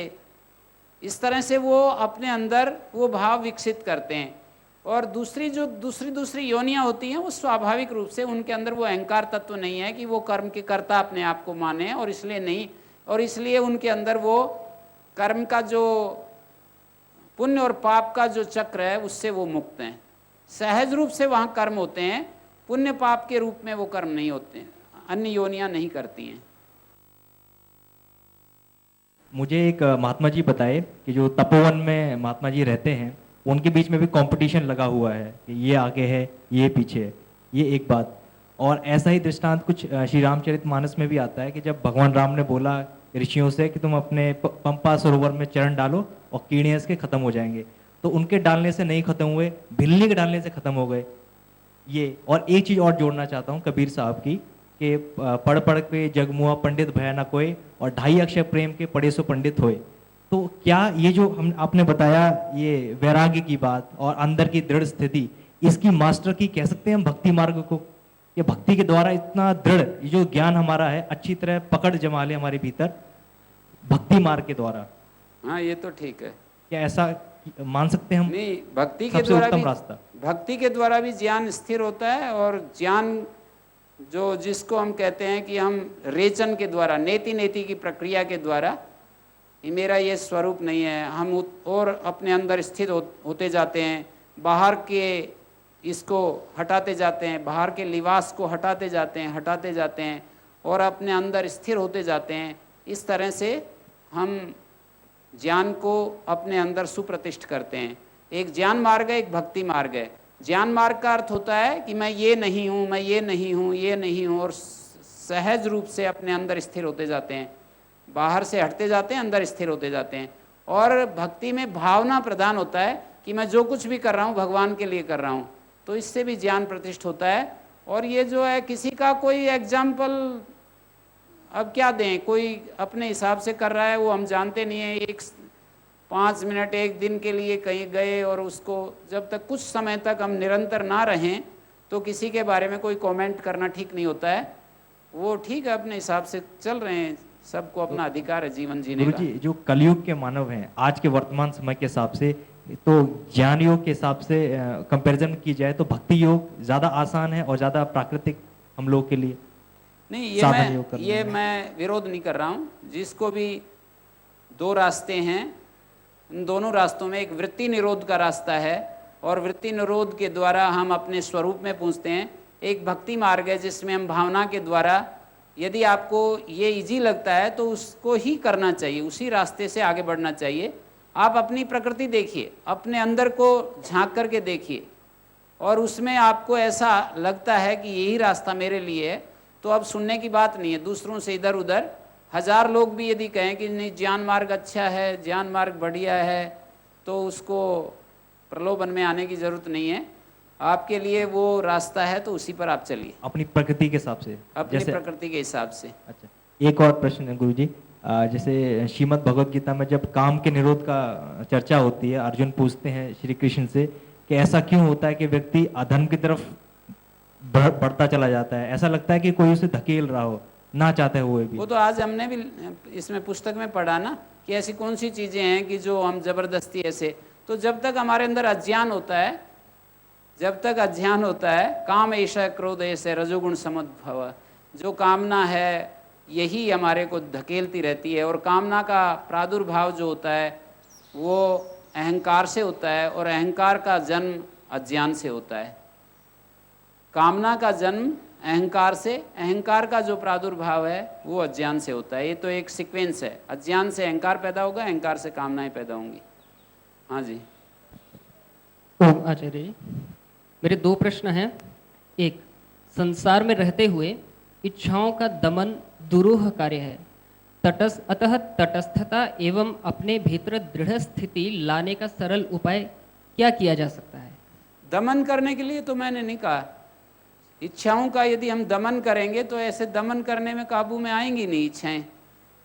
इस तरह से वो अपने अंदर वो भाव विकसित करते हैं। और दूसरी योनियां होती हैं, वो स्वाभाविक रूप से उनके अंदर वो अहंकार तत्व नहीं है कि वो कर्म के कर्ता अपने आप को माने, और इसलिए उनके अंदर वो कर्म का जो पुण्य और पाप का जो चक्र है उससे वो मुक्त हैं। सहज रूप से वहाँ कर्म होते हैं, पुण्य पाप के रूप में वो कर्म नहीं होते हैं, अन्य योनियां नहीं करती हैं। मुझे एक महात्मा जी बताए कि जो तपोवन में महात्मा जी रहते हैं, उनके बीच में भी कंपटीशन लगा हुआ है कि ये आगे है, ये पीछे है। ये एक बात। और ऐसा ही दृष्टांत कुछ श्री रामचरितमानस में भी आता है कि जब भगवान राम ने बोला ऋषियों से कि तुम अपने पंपा सरोवर में चरण डालो और कीड़े इसके खत्म हो जाएंगे, तो उनके डालने से नहीं खत्म हुए, बिल्ली के डालने से खत्म हो गए। ये और एक चीज और जोड़ना चाहता हूँ कबीर साहब की कि पढ़ पढ़ के जगमुआ पंडित भया न कोई, और 2.5 अक्षर प्रेम के पढ़े सो पंडित होए। तो क्या ये जो हम आपने बताया ये वैराग्य की बात और अंदर की दृढ़ स्थिति, इसकी मास्टर की कह सकते हैं हम भक्ति मार्ग को? ये भक्ति के द्वारा इतना दृढ़ ये जो ज्ञान हमारा है अच्छी तरह पकड़ जमा ले हमारे भीतर भक्ति मार्ग के द्वारा, हाँ ये तो ठीक है। क्या ऐसा मान सकते हैं हम? नहीं, भक्ति के सबसे द्वारा उत्तम भी रास्ता। भक्ति के द्वारा भी ज्ञान स्थिर होता है, और ज्ञान जो जिसको हम कहते हैं कि हम रेचन के द्वारा, नेति नेति की प्रक्रिया के द्वारा, ये मेरा ये स्वरूप नहीं है, हम और अपने अंदर स्थित होते जाते हैं, बाहर के इसको हटाते जाते हैं, बाहर के लिबास को हटाते जाते हैं और अपने अंदर स्थिर होते जाते हैं। इस तरह से हम ज्ञान को अपने अंदर सुप्रतिष्ठ करते हैं। एक ज्ञान मार्ग है, एक भक्ति मार्ग है। ज्ञान मार्ग का अर्थ होता है कि मैं ये नहीं हूँ, मैं ये नहीं हूँ, ये नहीं हूँ, और सहज रूप से अपने अंदर स्थिर होते जाते हैं, बाहर से हटते जाते हैं, अंदर स्थिर होते जाते हैं। और भक्ति में भावना प्रधान होता है कि मैं जो कुछ भी कर रहा हूँ भगवान के लिए कर रहा हूँ, तो इससे भी ज्ञान प्रतिष्ठ होता है। और ये जो है किसी का कोई एग्जाम्पल अब क्या दें, कोई अपने हिसाब से कर रहा है, वो हम जानते नहीं है। 5 मिनट 1 दिन के लिए कहीं गए और उसको जब तक कुछ समय तक हम निरंतर ना रहें तो किसी के बारे में कोई कमेंट करना ठीक नहीं होता है। वो ठीक है, अपने हिसाब से चल रहे हैं, सबको अपना अधिकार है जीवन जीने का। गुरुजी, जो कलयुग के मानव हैं आज के वर्तमान समय के हिसाब से, तो ज्ञान योग के हिसाब से कंपैरिजन की जाए तो भक्ति योग ज़्यादा आसान है और ज़्यादा प्राकृतिक हम लोग के लिए? नहीं, साधन ये मैं विरोध नहीं कर रहा हूँ। जिसको भी 2 रास्ते हैं, इन दोनों रास्तों में एक वृत्ति निरोध का रास्ता है और वृत्ति निरोध के द्वारा हम अपने स्वरूप में पहुँचते हैं। एक भक्ति मार्ग है जिसमें हम भावना के द्वारा, यदि आपको ये इजी लगता है तो उसको ही करना चाहिए, उसी रास्ते से आगे बढ़ना चाहिए। आप अपनी प्रकृति देखिए, अपने अंदर को झांक करके देखिए, और उसमें आपको ऐसा लगता है कि यही रास्ता मेरे लिए है, तो अब सुनने की बात नहीं है दूसरों से इधर उधर। 1000 लोग भी यदि कहें कि नहीं ज्ञान मार्ग अच्छा है, ज्ञान मार्ग बढ़िया है, तो उसको प्रलोभन में आने की जरूरत नहीं है। आपके लिए वो रास्ता है तो उसी पर आप चलिए, अपनी प्रकृति के हिसाब से, अपनी प्रकृति के हिसाब से। अच्छा, एक और प्रश्न है गुरुजी। जैसे श्रीमद् भगवद गीता में जब काम के निरोध का चर्चा होती है, अर्जुन पूछते हैं श्री कृष्ण से कि ऐसा क्यों होता है कि व्यक्ति अधर्म की तरफ बढ़ता चला जाता है, ऐसा लगता है कि कोई उसे धकेल रहा हो ना चाहते हुए भी। वो तो आज हमने भी इसमें पुस्तक में पढ़ा ना कि ऐसी कौन सी चीजें हैं कि जो हम जबरदस्ती ऐसे, तो जब तक हमारे अंदर अज्ञान होता है, जब तक अज्ञान होता है, काम ऐसा क्रोध ऐसे रजोगुण समुद्भव, जो कामना है यही हमारे को धकेलती रहती है। और कामना का प्रादुर्भाव जो होता है वो अहंकार से होता है, और अहंकार का जन्म अज्ञान से होता है। कामना का जन्म अहंकार से, अहंकार का जो प्रादुर्भाव है वो अज्ञान से होता है। ये तो एक सीक्वेंस है, अज्ञान से अहंकार पैदा होगा, अहंकार से कामनाएं पैदा होंगी। हाँ जी। ओम आचार्य जी, मेरे 2 प्रश्न हैं। एक, संसार में रहते हुए इच्छाओं का दमन दुरूह कार्य है, अतः तटस्थता एवं अपने भीतर दृढ़ स्थिति लाने का सरल उपाय क्या किया जा सकता है? दमन करने के लिए तो मैंने नहीं कहा, इच्छाओं का यदि हम दमन करेंगे तो ऐसे दमन करने में काबू में आएंगी नहीं इच्छाएं।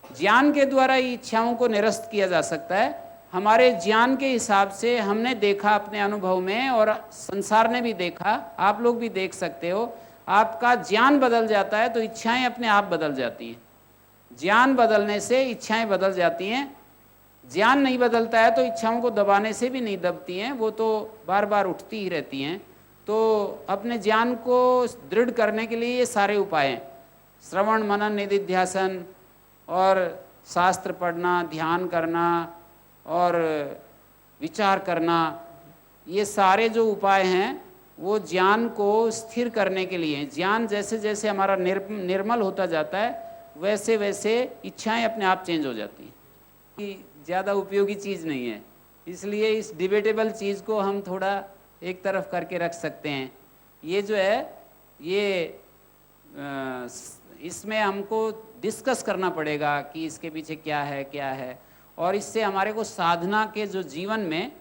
ज्ञान के द्वारा ही इच्छाओं को निरस्त किया जा सकता है। हमारे ज्ञान के हिसाब से हमने देखा अपने अनुभव में, और संसार ने भी देखा, आप लोग भी देख सकते हो, आपका ज्ञान बदल जाता है तो इच्छाएं अपने आप बदल जाती हैं। ज्ञान बदलने से इच्छाएं बदल जाती हैं। ज्ञान नहीं बदलता है तो इच्छाओं को दबाने से भी नहीं दबती हैं, वो तो बार बार उठती ही रहती हैं। तो अपने ज्ञान को दृढ़ करने के लिए ये सारे उपाय हैं, श्रवण मनन निधिध्यासन और शास्त्र पढ़ना, ध्यान करना और विचार करना, ये सारे जो उपाय हैं वो ज्ञान को स्थिर करने के लिए। ज्ञान जैसे जैसे हमारा निर्मल होता जाता है वैसे वैसे इच्छाएं अपने आप चेंज हो जाती हैं। कि ज़्यादा उपयोगी चीज़ नहीं है, इसलिए इस डिबेटेबल चीज़ को हम थोड़ा एक तरफ करके रख सकते हैं। ये जो है ये इसमें हमको डिस्कस करना पड़ेगा कि इसके पीछे क्या है, और इससे हमारे को साधना के जो जीवन में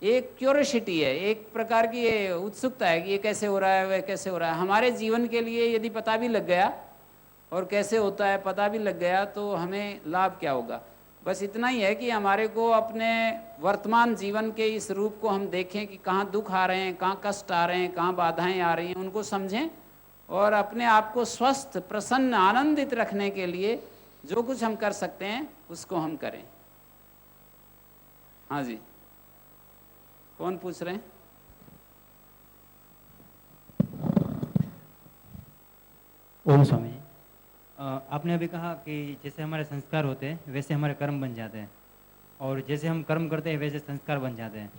एक क्यूरियोसिटी है, एक प्रकार की ये उत्सुकता है कि ये कैसे हो रहा है, वह कैसे हो रहा है। हमारे जीवन के लिए यदि पता भी लग गया और कैसे होता है पता भी लग गया तो हमें लाभ क्या होगा। बस इतना ही है कि हमारे को अपने वर्तमान जीवन के इस रूप को हम देखें कि कहाँ दुख आ रहे हैं, कहाँ कष्ट आ रहे हैं, कहाँ बाधाएं आ रही हैं, उनको समझें और अपने आप को स्वस्थ, प्रसन्न, आनंदित रखने के लिए जो कुछ हम कर सकते हैं उसको हम करें। हाँ जी, कौन पूछ रहे हैं? ओम स्वामी, आपने अभी कहा कि जैसे हमारे संस्कार होते हैं वैसे हमारे कर्म बन जाते हैं, और जैसे हम कर्म करते हैं वैसे संस्कार बन जाते हैं।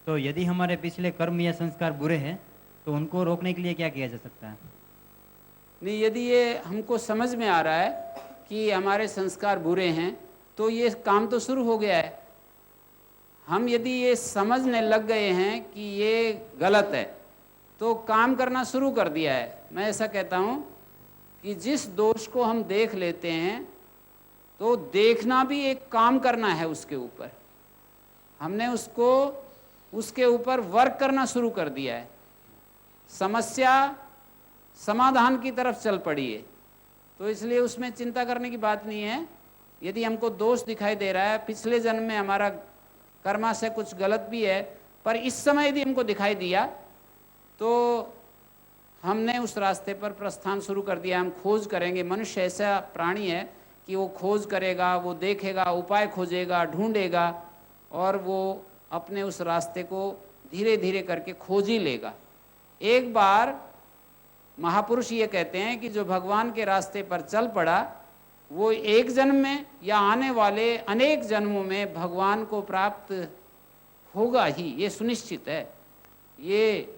तो यदि हमारे पिछले कर्म या संस्कार बुरे हैं तो उनको रोकने के लिए क्या किया जा सकता है? नहीं, यदि ये हमको समझ में आ रहा है कि हमारे संस्कार बुरे हैं तो ये काम तो शुरू हो गया है। हम यदि ये समझने लग गए हैं कि ये गलत है तो काम करना शुरू कर दिया है। मैं ऐसा कहता हूँ कि जिस दोष को हम देख लेते हैं तो देखना भी एक काम करना है उसके ऊपर। हमने उसको उसके ऊपर वर्क करना शुरू कर दिया है, समस्या समाधान की तरफ चल पड़ी है। तो इसलिए उसमें चिंता करने की बात नहीं है। यदि हमको दोष दिखाई दे रहा है, पिछले जन्म में हमारा कर्मा से कुछ गलत भी है, पर इस समय यदि हमको दिखाई दिया तो हमने उस रास्ते पर प्रस्थान शुरू कर दिया। हम खोज करेंगे। मनुष्य ऐसा प्राणी है कि वो खोज करेगा, वो देखेगा, उपाय खोजेगा, ढूंढेगा और वो अपने उस रास्ते को धीरे धीरे करके खोज ही लेगा। एक बार महापुरुष ये कहते हैं कि जो भगवान के रास्ते पर चल पड़ा वो एक जन्म में या आने वाले अनेक जन्मों में भगवान को प्राप्त होगा ही, ये सुनिश्चित है, ये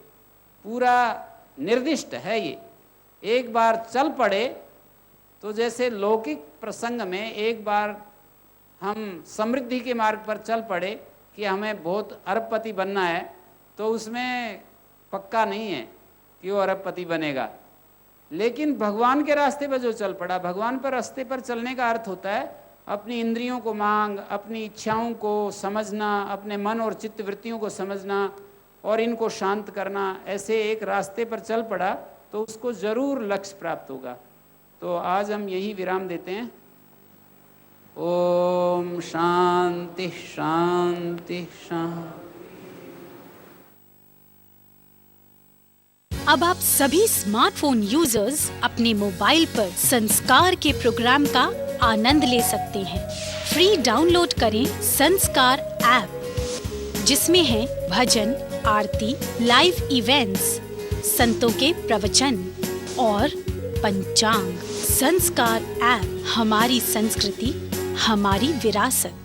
पूरा निर्दिष्ट है। ये एक बार चल पड़े तो जैसे लौकिक प्रसंग में एक बार हम समृद्धि के मार्ग पर चल पड़े कि हमें बहुत अरबपति बनना है, तो उसमें पक्का नहीं है कि वो अरबपति बनेगा। लेकिन भगवान के रास्ते पर जो चल पड़ा, भगवान पर रास्ते पर चलने का अर्थ होता है अपनी इंद्रियों को मांग, अपनी इच्छाओं को समझना, अपने मन और चित्त वृत्तियों को समझना और इनको शांत करना। ऐसे एक रास्ते पर चल पड़ा तो उसको जरूर लक्ष्य प्राप्त होगा। तो आज हम यही विराम देते हैं। ओम शांति शांति शांति। अब आप सभी स्मार्टफोन यूजर्स अपने मोबाइल पर संस्कार के प्रोग्राम का आनंद ले सकते हैं। फ्री डाउनलोड करें संस्कार ऐप, जिसमें है भजन, आरती, लाइव इवेंट्स, संतों के प्रवचन और पंचांग। संस्कार ऐप, हमारी संस्कृति, हमारी विरासत।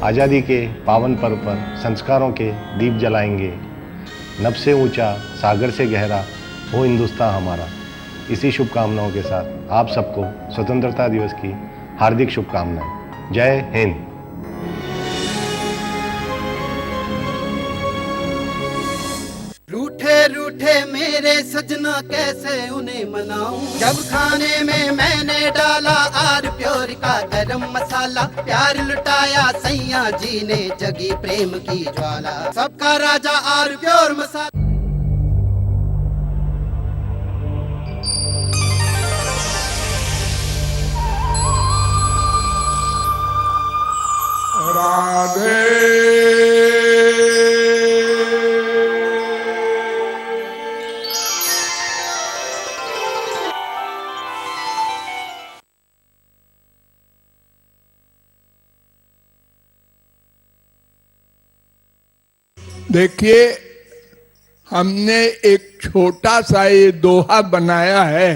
आज़ादी के पावन पर्व पर संस्कारों के दीप जलाएंगे। नभ से ऊंचा, सागर से गहरा हो हिंदुस्तान हमारा। इसी शुभकामनाओं के साथ आप सबको स्वतंत्रता दिवस की हार्दिक शुभकामनाएं। जय हिंद। रूठे रूठे मेरे सजना कैसे उन्हें मनाऊं, जब खाने में मैंने डाला आर प्योर का गरम मसाला। प्यार लुटाया सैया जी ने, जगी प्रेम की ज्वाला। सबका राजा आर प्योर मसाला। राधे। देखिए, हमने एक छोटा सा ये दोहा बनाया है